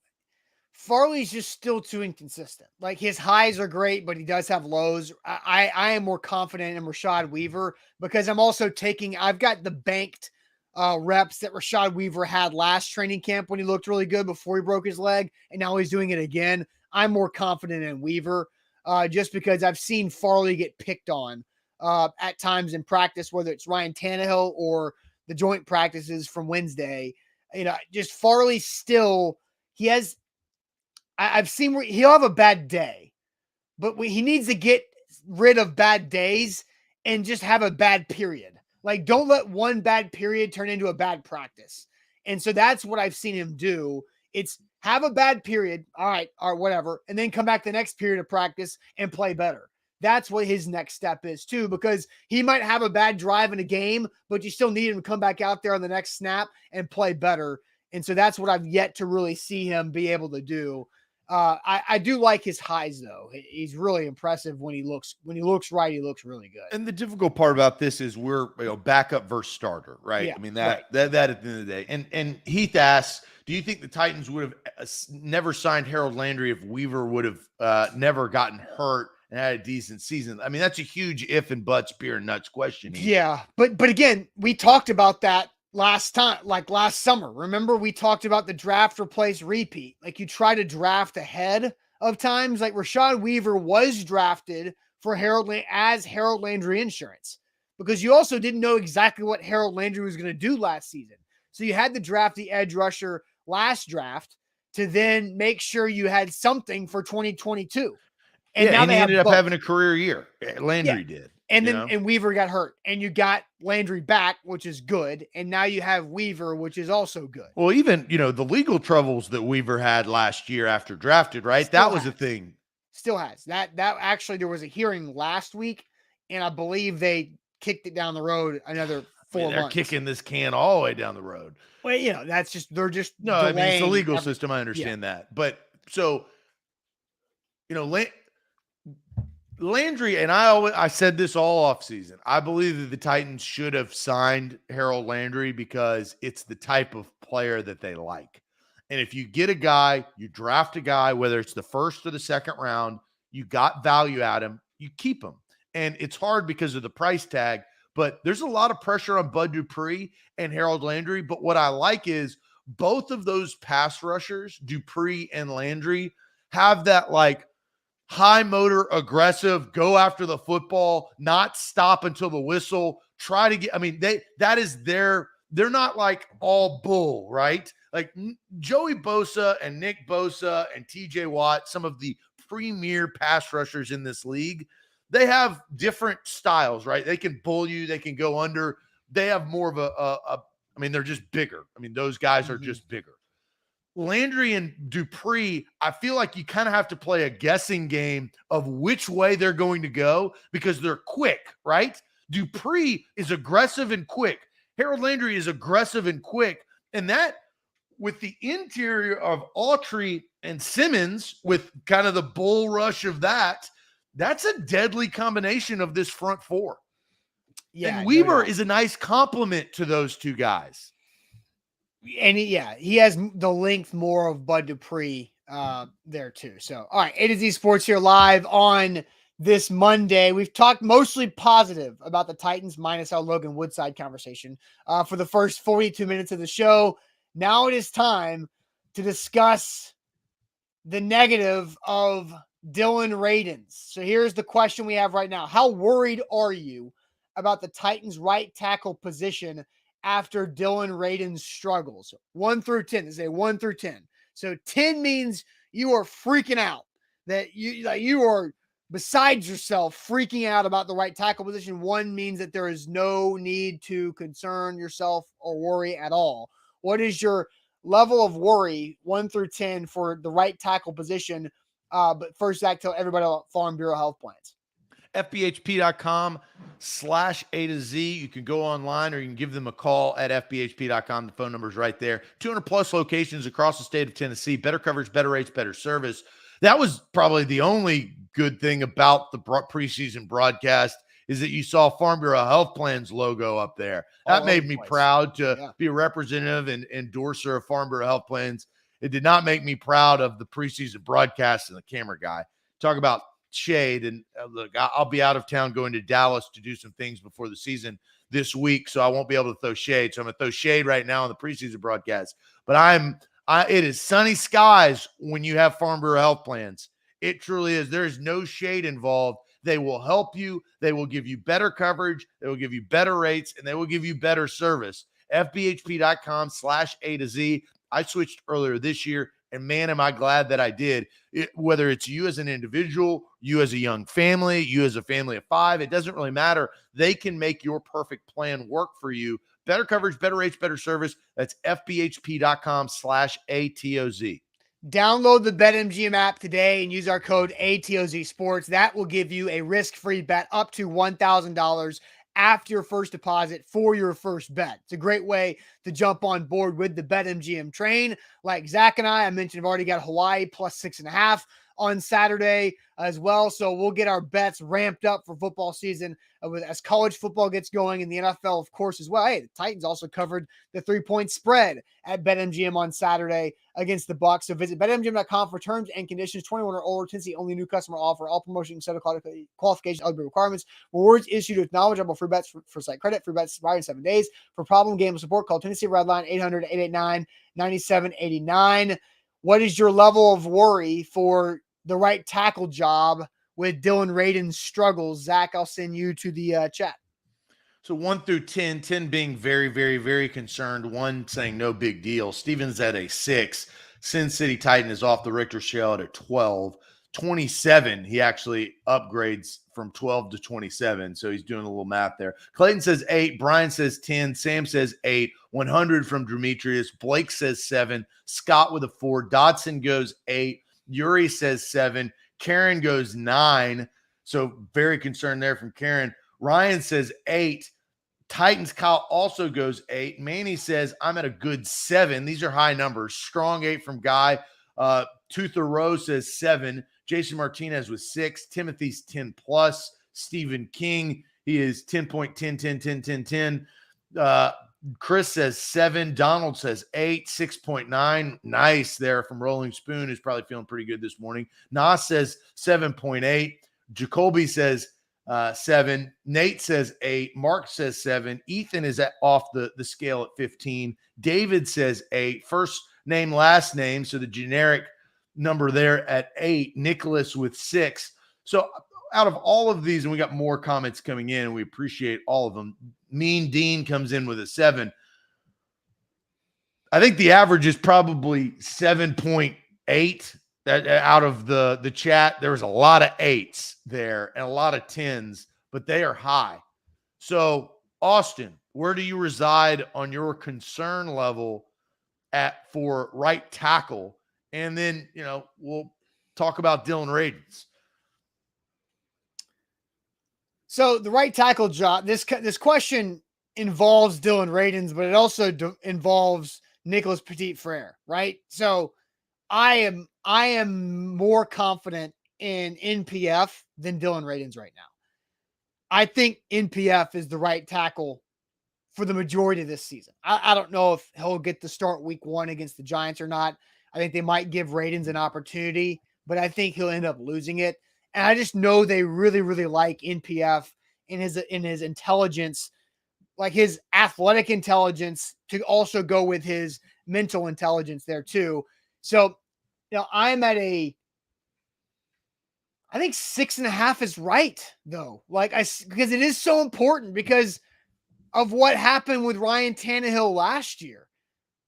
Farley's just still too inconsistent. Like, his highs are great, but he does have lows. I am more confident in Rashad Weaver because I've got the banked reps that Rashad Weaver had last training camp when he looked really good before he broke his leg, and now he's doing it again. I'm more confident in Weaver. Just because I've seen Farley get picked on at times in practice, whether it's Ryan Tannehill or the joint practices from Wednesday. Just Farley still, I've seen where he'll have a bad day, but he needs to get rid of bad days and just have a bad period. Like, don't let one bad period turn into a bad practice. And so that's what I've seen him do. It's have a bad period, all right, or whatever, and then come back the next period of practice and play better. That's what his next step is too, because he might have a bad drive in a game, but you still need him to come back out there on the next snap and play better. And so that's what I've yet to really see him be able to do. I do like his highs though. He's really impressive when he looks right. He looks really good. And the difficult part about this is we're backup versus starter, right? Yeah, I mean that at the end of the day. And Heath asks, do you think the Titans would have never signed Harold Landry if Weaver would have never gotten hurt and had a decent season? I mean, that's a huge if and buts, beer and nuts question. Yeah, but again, we talked about that last summer. Remember, we talked about the draft replace repeat. Like you try to draft ahead of times. Like Rashad Weaver was drafted for Harold Landry insurance because you also didn't know exactly what Harold Landry was going to do last season. So you had to draft the edge rusher last draft to then make sure you had something for 2022. And now he ended up having a career year. Landry did. And then and Weaver got hurt, and you got Landry back, which is good. And now you have Weaver, which is also good. Well, even, the legal troubles that Weaver had last year after drafted, right? That was a thing. Still has. That actually, there was a hearing last week, and I believe they kicked it down the road another 4 months. They're kicking this can all the way down the road. Well, that's just, they're just No, I mean, it's the legal system. I understand that. But so, Landry, and I said this all offseason, I believe that the Titans should have signed Harold Landry because it's the type of player that they like. And if you get a guy, you draft a guy, whether it's the first or the second round, you got value at him, you keep him. And it's hard because of the price tag, but there's a lot of pressure on Bud Dupree and Harold Landry. But what I like is both of those pass rushers, Dupree and Landry, have that high motor, aggressive, go after the football, not stop until the whistle, try to get, they're not all bull, right? Like Joey Bosa and Nick Bosa and TJ Watt, some of the premier pass rushers in this league, they have different styles, right? They can bull you, they can go under. They have more of they're just bigger. Those guys are just bigger. Landry and Dupree, I feel like you kind of have to play a guessing game of which way they're going to go because they're quick, right? Dupree is aggressive and quick. Harold Landry is aggressive and quick. And that, with the interior of Autry and Simmons, with kind of the bull rush of that's a deadly combination of this front four. Yeah, and Weaver is a nice complement to those two guys. And he has the length more of Bud Dupree there too. So, all right, A to Z Sports here live on this Monday. We've talked mostly positive about the Titans minus our Logan Woodside conversation for the first 42 minutes of the show. Now it is time to discuss the negative of Dylan Radins. So here's the question we have right now. How worried are you about the Titans right tackle position after Dylan Radins struggles? 1 through 10. They say 1 through 10. So 10 means you are freaking out, that you are besides yourself freaking out about the right tackle position. 1 means that there is no need to concern yourself or worry at all. What is your level of worry, 1 through 10, for the right tackle position? But first, Zach, tell everybody about Farm Bureau Health Plans. FBHP.com/A to Z. You can go online or you can give them a call at FBHP.com. The phone number is right there. 200 plus locations across the state of Tennessee. Better coverage, better rates, better service. That was probably the only good thing about the preseason broadcast is that you saw Farm Bureau Health Plans logo up there. That made me proud to be a representative and endorser of Farm Bureau Health Plans. It did not make me proud of the preseason broadcast and the camera guy. Talk about shade. And look, I'll be out of town going to Dallas to do some things before the season this week, so I won't be able to throw shade. So I'm going to throw shade right now on the preseason broadcast. But it is sunny skies when you have Farm Bureau Health Plans. It truly is. There is no shade involved. They will help you. They will give you better coverage. They will give you better rates, and they will give you better service. FBHP.com/A to Z. I switched earlier this year, and man, am I glad that I did. Whether it's you as an individual, you as a young family, you as a family of 5, it doesn't really matter. They can make your perfect plan work for you. Better coverage, better rates, better service. That's FBHP.com/ATOZ. Download the BetMGM app today and use our code ATOZ Sports. That will give you a risk-free bet up to $1,000 after your first deposit for your first bet. It's a great way to jump on board with the BetMGM train. Like Zach and I mentioned, I've already got Hawaii plus 6.5 on Saturday as well. So we'll get our bets ramped up for football season as college football gets going, and the NFL, of course, as well. Hey, the Titans also covered the 3-point spread at BetMGM on Saturday against the Bucs. So visit BetMGM.com for terms and conditions. 21 or older, Tennessee only new customer offer. All promotions, set of qualifications, eligibility requirements. Rewards issued with knowledgeable free bets for site credit. Free bets expire in 7 days. For problem game support, call Tennessee Redline 800-889-9789. What is your level of worry for the right tackle job with Dylan Radin's struggles? Zach, I'll send you to the chat. So 1 through 10, 10 being very, very, very concerned. 1 saying no big deal. Steven's at a 6. Sin City Titan is off the Richter scale at a 12. 27, he actually upgrades from 12 to 27. So he's doing a little math there. Clayton says 8. Brian says 10. Sam says 8. 100 from Demetrius. Blake says 7. Scott with a 4. Dodson goes 8. Yuri says 7. Karen goes 9. So very concerned there from Karen. Ryan says 8. Titans Kyle also goes 8. Manny says, I'm at a good 7. These are high numbers. Strong 8 from Guy. Tuther Rowe says 7. Jason Martinez with 6. Timothy's 10 plus. Stephen King, he is 10.10, 10, 10, 10, 10. Chris says 7. Donald says 8. 6.9. Nice there from Rolling Spoon, who's probably feeling pretty good this morning. Nas says 7.8. Jacoby says 7. Nate says 8. Mark says 7. Ethan is off the scale at 15. David says 8. First name, last name. So the generic number there at 8. Nicholas with 6. So out of all of these, and we got more comments coming in, and we appreciate all of them. Mean Dean comes in with a 7. I think the average is probably 7.8. Out of the chat, there was a lot of 8s there and a lot of 10s, but they are high. So, Austin, where do you reside on your concern level for right tackle? And then, we'll talk about Dylan Radins. So the right tackle job, this question involves Dylan Radins, but it also involves Nicholas Petit-Frere, right? So I am more confident in NPF than Dylan Radins right now. I think NPF is the right tackle for the majority of this season. I don't know if he'll get to start week 1 against the Giants or not. I think they might give Radins an opportunity, but I think he'll end up losing it. And I just know they really, really like NPF in his intelligence, like his athletic intelligence, to also go with his mental intelligence there too. So, I'm at I think 6.5 is right though. Because it is so important because of what happened with Ryan Tannehill last year.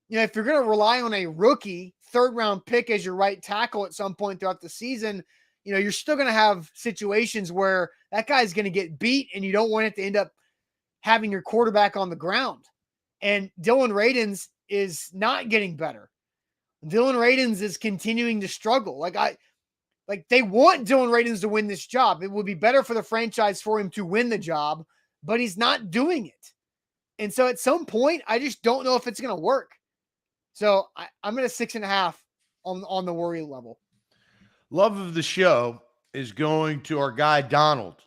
If you're going to rely on a rookie 3rd round pick as your right tackle at some point throughout the season, you're still going to have situations where that guy's going to get beat and you don't want it to end up having your quarterback on the ground. And Dylan Radins is not getting better. Dylan Radins is continuing to struggle. They want Dylan Radins to win this job. It would be better for the franchise for him to win the job, but he's not doing it. And so at some point, I just don't know if it's going to work. So I'm at a 6.5 on the worry level. Love of the show is going to our guy, Donald,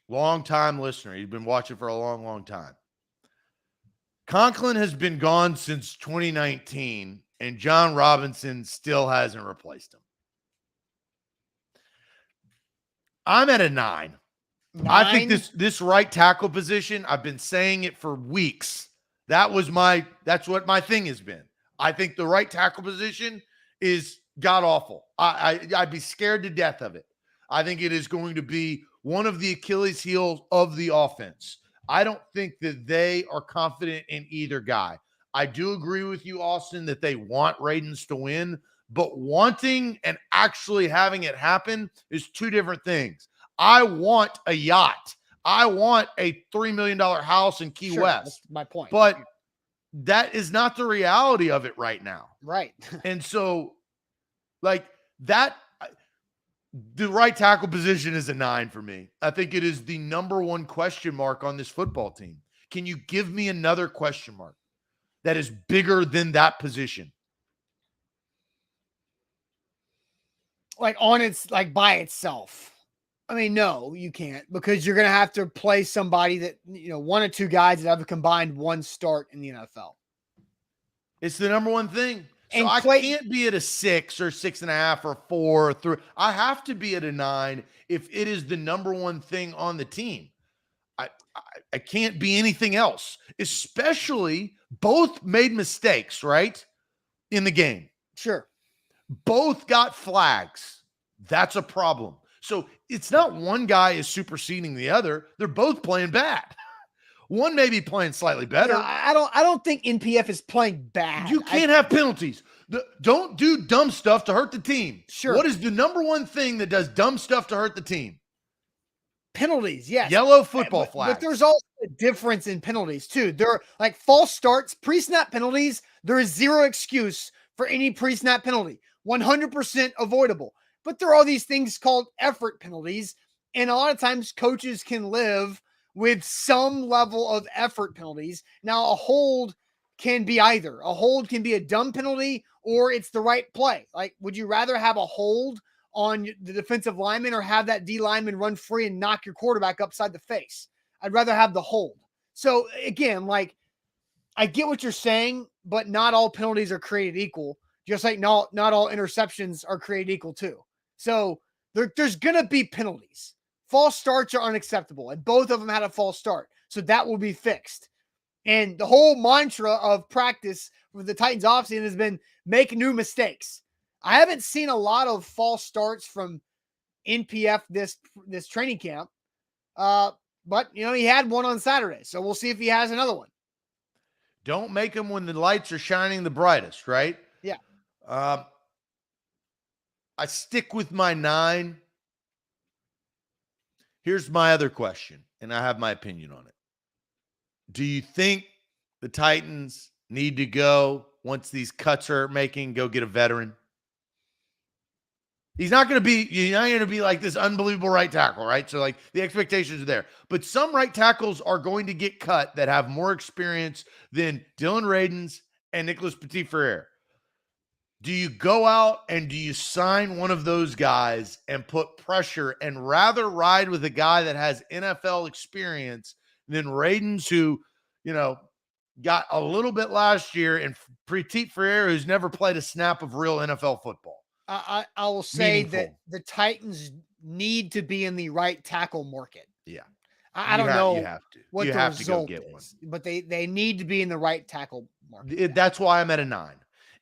long-time listener. He's been watching for a long, long time. Conklin has been gone since 2019, and John Robinson still hasn't replaced him. I'm at a 9. 9? I think this right tackle position, I've been saying it for weeks. That's what my thing has been. I think the right tackle position is god-awful. I'd be scared to death of it. I think it is going to be one of the Achilles heels of the offense. I don't think that they are confident in either guy. I do agree with you, Austin, that they want Radins to win, but wanting and actually having it happen is 2 different things. I want a yacht. I want a $3 million house in Key West. That's my point. But that is not the reality of it right now. Right. And so, that The right tackle position is a 9 for me. I think it is the number one question mark on this football team. Can you give me another question mark that is bigger than that position? Like by itself. I mean, no, you can't, because you're going to have to play somebody that, one or two guys that have a combined one start in the NFL. It's the number one thing. So And I can't be at a 6 or 6.5 or 4 or 3. I have to be at a 9 if it is the number one thing on the team. I can't be anything else, especially both made mistakes, right? In the game. Sure. Both got flags. That's a problem. So it's not one guy is superseding the other. They're both playing bad. One may be playing slightly better. I don't think NPF is playing bad. You can't have penalties. Don't do dumb stuff to hurt the team. Sure. What is the number one thing that does dumb stuff to hurt the team? Penalties, yes. Yellow football flags. But there's also a difference in penalties, too. There are like false starts, pre-snap penalties. There is zero excuse for any pre-snap penalty. 100% avoidable. But there are all these things called effort penalties. And a lot of times coaches can live with some level of effort penalties. Now, a hold can be either. A hold can be a dumb penalty or it's the right play. Like, would you rather have a hold on the defensive lineman or have that D lineman run free and knock your quarterback upside the face? I'd rather have the hold. So again, like, I get what you're saying, but not all penalties are created equal. Just like not all interceptions are created equal too. So there's going to be penalties. False starts are unacceptable, and both of them had a false start. So that will be fixed. And the whole mantra of practice for the Titans offseason has been make new mistakes. I haven't seen a lot of false starts from NPF this training camp. But, he had one on Saturday. So we'll see if he has another one. Don't make them when the lights are shining the brightest, right? Yeah. I stick with my 9. Here's my other question, and I have my opinion on it. Do you think the Titans need to go, once these cuts are making, go get a veteran? You're not going to be like this unbelievable right tackle, right? So like the expectations are there. But some right tackles are going to get cut that have more experience than Dylan Radins and Nicholas Petit-Frere. Do you go out and do you sign one of those guys and put pressure and rather ride with a guy that has NFL experience than Radins, who, got a little bit last year, and Petit-Frere, who's never played a snap of real NFL football? I will say that the Titans need to be in the right tackle market. Yeah. I don't know you have to. what you the have to go result get is, one. but they need to be in the right tackle market. That's why I'm at a 9.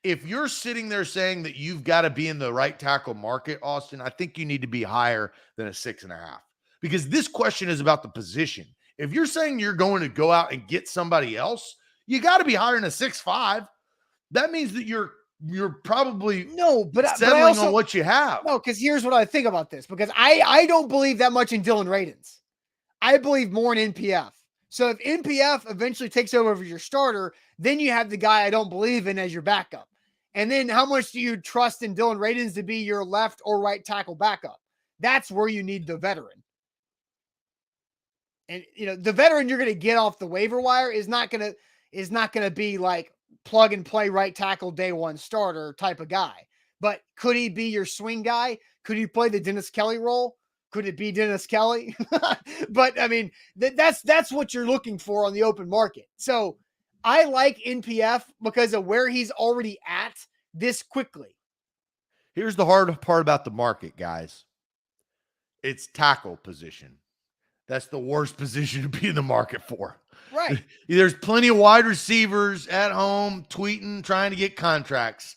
If you're sitting there saying that you've got to be in the right tackle market, Austin, I think you need to be higher than a 6.5, because this question is about the position. If you're saying you're going to go out and get somebody else, you got to be higher than a 6.5. That means that you're probably settling on what you have. No, because here's what I think about this, because I don't believe that much in Dylan Radins. I believe more in NPF. So if NPF eventually takes over as your starter, then you have the guy I don't believe in as your backup. And then how much do you trust in Dylan Radins to be your left or right tackle backup? That's where you need the veteran. And the veteran you're going to get off the waiver wire is not going to be like plug and play right tackle day one starter type of guy. But could he be your swing guy? Could he play the Dennis Kelly role? Could it be Dennis Kelly? But I mean, that's what you're looking for on the open market. So I like NPF because of where he's already at this quickly. Here's the hard part about the market, guys. It's tackle position. That's the worst position to be in the market for. Right. There's plenty of wide receivers at home tweeting, trying to get contracts.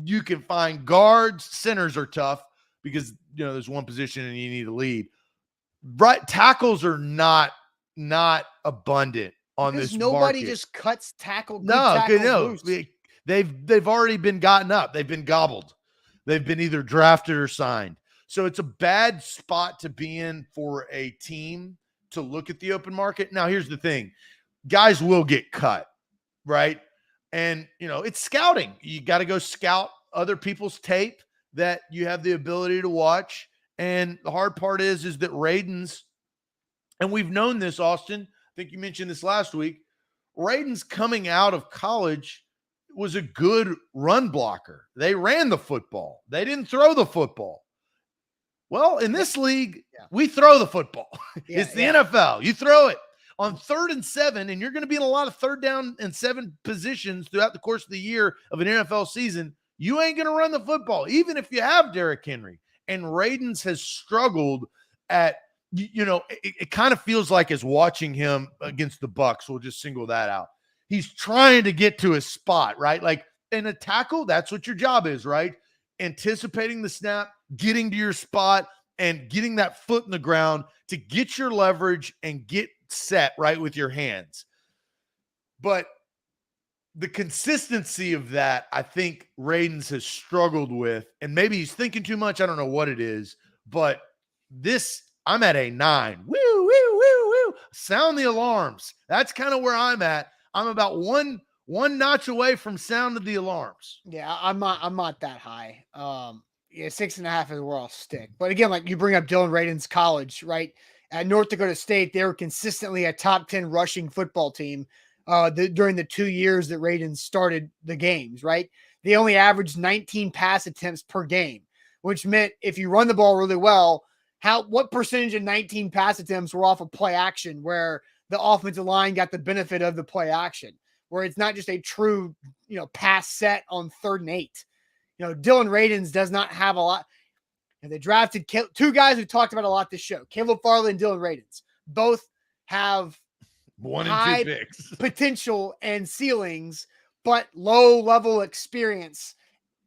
You can find guards. Centers are tough because, there's one position and you need a lead. Right. Tackles are not abundant on because this nobody market. just cuts tackle. No. They've already been gotten up. They've been gobbled. They've been either drafted or signed. So it's a bad spot to be in for a team to look at the open market. Now, here's the thing. Guys will get cut, right? And, it's scouting. You got to go scout other people's tape that you have the ability to watch And the hard part is that Radunz, and we've known this, Austin, I think you mentioned this last week, Radunz coming out of college was a good run blocker. They ran the football. They didn't throw the football. Well, in this league, we throw the football. It's the NFL. You throw it on 3rd and 7, and you're going to be in a lot of 3rd down and 7 positions throughout the course of the year of an NFL season. You ain't going to run the football, even if you have Derrick Henry. And Radunz has struggled at, it kind of feels like as watching him against the Bucs. We'll just single that out. He's trying to get to his spot, right? Like in a tackle, that's what your job is, right? Anticipating the snap, getting to your spot, and getting that foot in the ground to get your leverage and get set right with your hands. But the consistency of that, I think Radunz has struggled with, and maybe he's thinking too much. I don't know what it is, but I'm at a 9. Woo, woo, woo, woo. Sound the alarms. That's kind of where I'm at. I'm about one notch away from sounding the alarms. Yeah, I'm not that high. 6.5 is where I'll stick. But again, like you bring up Dylan Radunz college, right? At North Dakota State, they were consistently a top 10 rushing football team during the 2 years that Radunz started the games, right? They only averaged 19 pass attempts per game, which meant if you run the ball really well, what percentage of 19 pass attempts were off of play action where the offensive line got the benefit of the play action, where it's not just a true, pass set on 3rd and 8. Dylan Radunz does not have a lot. And they drafted 2 guys who talked about a lot this show, Caleb Farley and Dylan Radunz. Both have 1 high and 2 picks potential and ceilings, but low level experience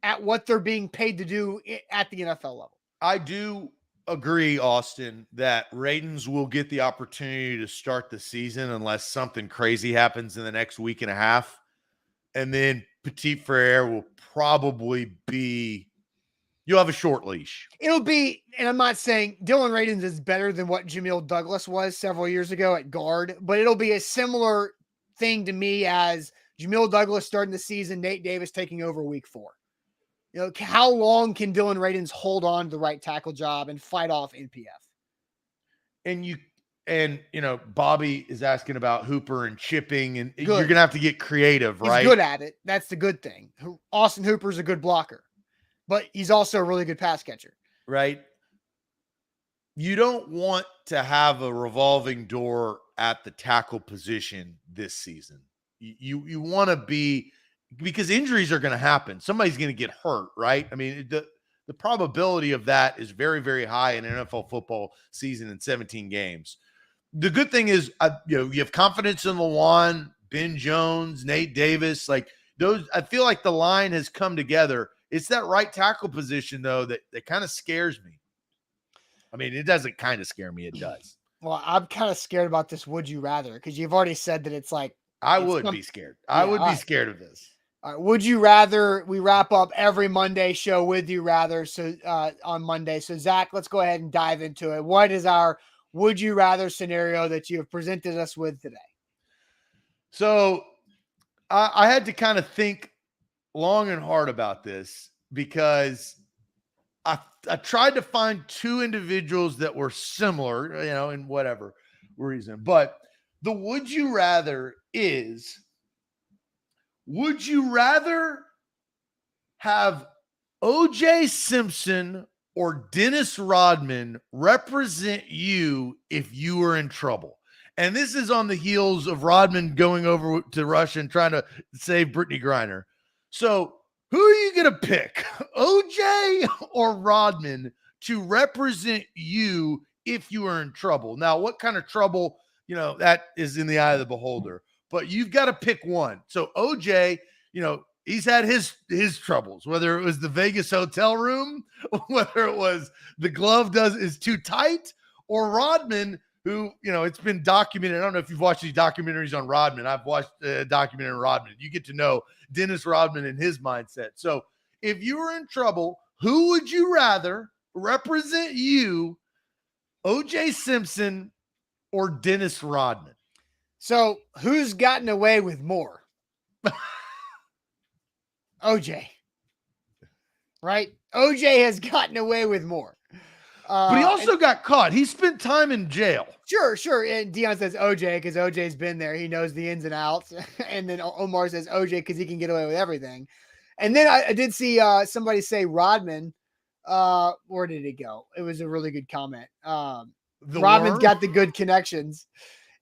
at what they're being paid to do at the NFL level. I do agree, Austin, that Radunz will get the opportunity to start the season unless something crazy happens in the next week and a half. And then Petit Frere will probably be, you'll have a short leash. It'll be, and I'm not saying Dylan Radunz is better than what Jamil Douglas was several years ago at guard, but it'll be a similar thing to me as Jamil Douglas starting the season, Nate Davis taking over week 4. How long can Dylan Radunz hold on to the right tackle job and fight off NPF? And Bobby is asking about Hooper and chipping, and you're going to have to get creative, right? He's good at it. That's the good thing. Austin Hooper's a good blocker, but he's also a really good pass catcher. Right. You don't want to have a revolving door at the tackle position this season. You want to be, because injuries are going to happen. Somebody's going to get hurt, right? I mean, the probability of that is very, very high in an NFL football season in 17 games. The good thing is, you have confidence in Lawan, Ben Jones, Nate Davis, like those. I feel like the line has come together. It's that right tackle position, though, that kind of scares me. I mean, it doesn't kind of scare me. It does. Well, I'm kind of scared about this would you rather, because you've already said that it's like. I would be scared. I would be scared of this. All right, would you rather? We wrap up every Monday show with you rather. So on Monday. So Zach, let's go ahead and dive into it. What is our would you rather scenario that you have presented us with today? So I had to kind of think long and hard about this because I tried to find 2 individuals that were similar, in whatever reason. But the would you rather is, would you rather have O.J. Simpson or Dennis Rodman represent you if you were in trouble? And this is on the heels of Rodman going over to Russia and trying to save Brittany Griner. So who are you going to pick, O.J. or Rodman, to represent you if you are in trouble? Now, what kind of trouble, that is in the eye of the beholder. But you've got to pick one. So OJ, he's had his troubles, whether it was the Vegas hotel room, whether it was the glove is too tight, or Rodman, who, it's been documented. I don't know if you've watched these documentaries on Rodman. I've watched a documentary on Rodman. You get to know Dennis Rodman and his mindset. So if you were in trouble, who would you rather represent you, OJ Simpson or Dennis Rodman? So who's gotten away with more? OJ. Right? OJ has gotten away with more. But he also got caught. He spent time in jail. Sure. And Dion says OJ because OJ's been there. He knows the ins and outs. And then Omar says OJ because he can get away with everything. And then I did see somebody say Rodman. Where did it go? It was a really good comment. Rodman's got the good connections.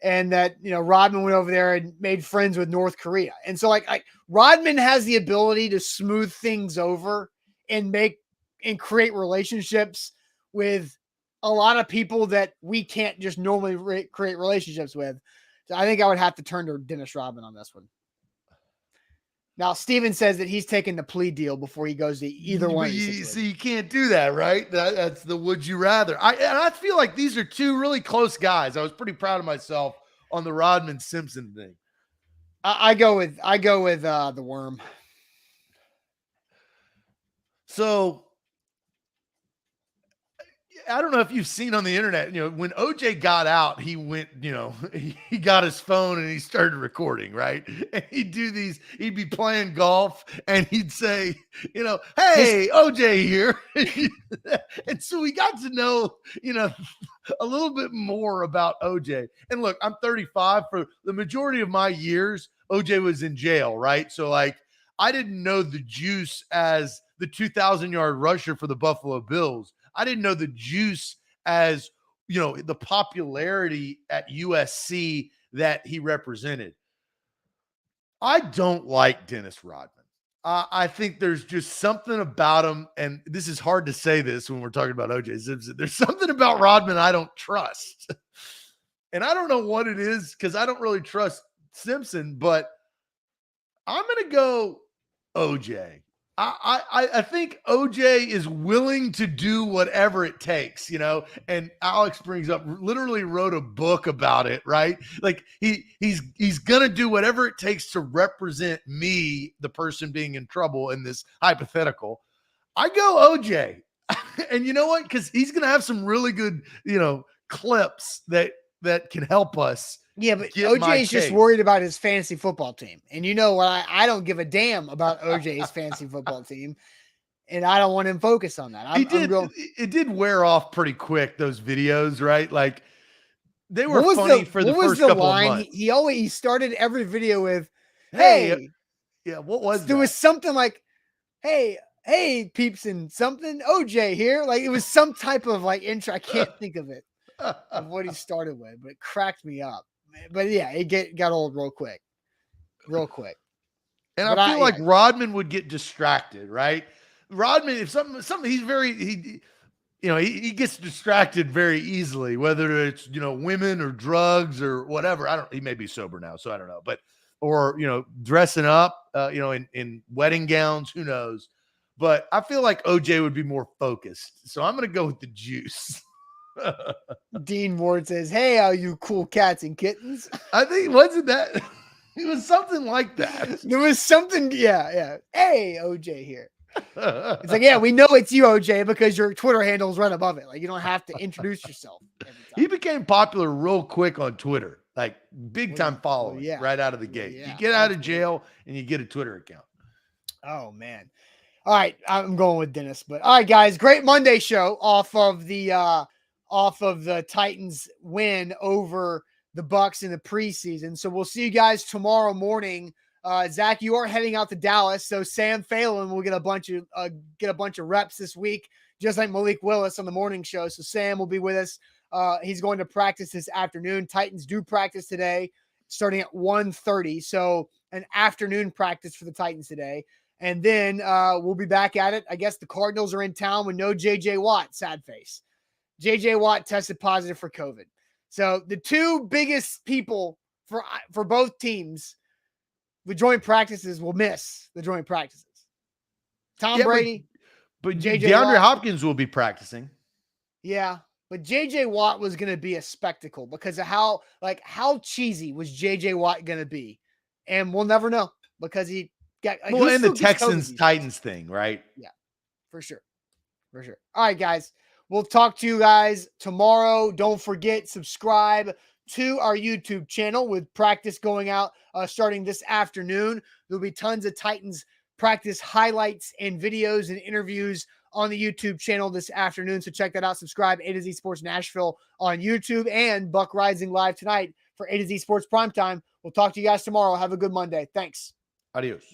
And that, Rodman went over there and made friends with North Korea. And so like Rodman has the ability to smooth things over and create relationships with a lot of people that we can't just normally create relationships with. So I think I would have to turn to Dennis Rodman on this one. Now, Steven says that he's taking the plea deal before he goes to either one. See, you can't do that, right? That's the would you rather. I feel like these are two really close guys. I was pretty proud of myself on the Rodman Simpson thing. I go with the worm. So I don't know if you've seen on the internet, when OJ got out, he went, he got his phone and he started recording, right? And he'd be playing golf and he'd say, hey, OJ here. And so we got to know, a little bit more about OJ. And look, I'm 35. For the majority of my years, OJ was in jail, right? So like, I didn't know the juice as the 2,000-yard rusher for the Buffalo Bills. I didn't know the juice as, the popularity at USC that he represented. I don't like Dennis Rodman. I think there's just something about him, and this is hard to say this when we're talking about O.J. Simpson. There's something about Rodman I don't trust. And I don't know what it is because I don't really trust Simpson, but I'm going to go O.J. I think OJ is willing to do whatever it takes, and Alex literally wrote a book about it, right? Like he's going to do whatever it takes to represent me, the person being in trouble in this hypothetical. I go OJ. And you know what? Because he's going to have some really good, clips that can help us. Yeah, but OJ is just worried about his fantasy football team. And you know what? I don't give a damn about OJ's fantasy football team. And I don't want him focused on that. It did wear off pretty quick, those videos, right? Like they were funny for the first couple of months. He started every video with, hey. Yeah, what was there was something like, hey, peeps and something, OJ here. Like it was some type of like intro. I can't think of it, of what he started with, but it cracked me up. But yeah, it got old real quick. And I feel like Rodman would get distracted, right? Rodman, if something, he gets distracted very easily, whether it's, women or drugs or whatever. He may be sober now, so I don't know, or dressing up, in wedding gowns, who knows? But I feel like OJ would be more focused. So I'm going to go with the juice. Dean Ward says, hey, all you cool cats and kittens. I think, wasn't that? It was something like that. There was something. Yeah. Hey, OJ here. It's like, yeah, we know it's you, OJ, because your Twitter handle is right above it. Like, you don't have to introduce yourself every time. He became popular real quick on Twitter, like big time following right out of the gate. You get out of jail and you get a Twitter account. Oh, man. All right. I'm going with Dennis. But all right, guys, great Monday show off of the Titans win over the Bucs in the preseason. So we'll see you guys tomorrow morning. Zach, you are heading out to Dallas, so Sam Phelan will get a bunch of reps this week, just like Malik Willis on the morning show. So Sam will be with us. He's going to practice this afternoon. Titans do practice today, starting at 1:30. So an afternoon practice for the Titans today. And then we'll be back at it. I guess the Cardinals are in town with no J.J. Watt, sad face. J.J. Watt tested positive for COVID. So the two biggest people for both teams with joint practices will miss the joint practices. Tom Brady. But DeAndre Hopkins will be practicing. Yeah. But J.J. Watt was going to be a spectacle because of how cheesy was J.J. Watt going to be. And we'll never know because he got – and the Texans-Titans thing, right? Yeah, for sure. All right, guys. We'll talk to you guys tomorrow. Don't forget, subscribe to our YouTube channel with practice going out starting this afternoon. There'll be tons of Titans practice highlights and videos and interviews on the YouTube channel this afternoon. So check that out. Subscribe, A to Z Sports Nashville on YouTube, and Buck Rising live tonight for A to Z Sports Primetime. We'll talk to you guys tomorrow. Have a good Monday. Thanks. Adios.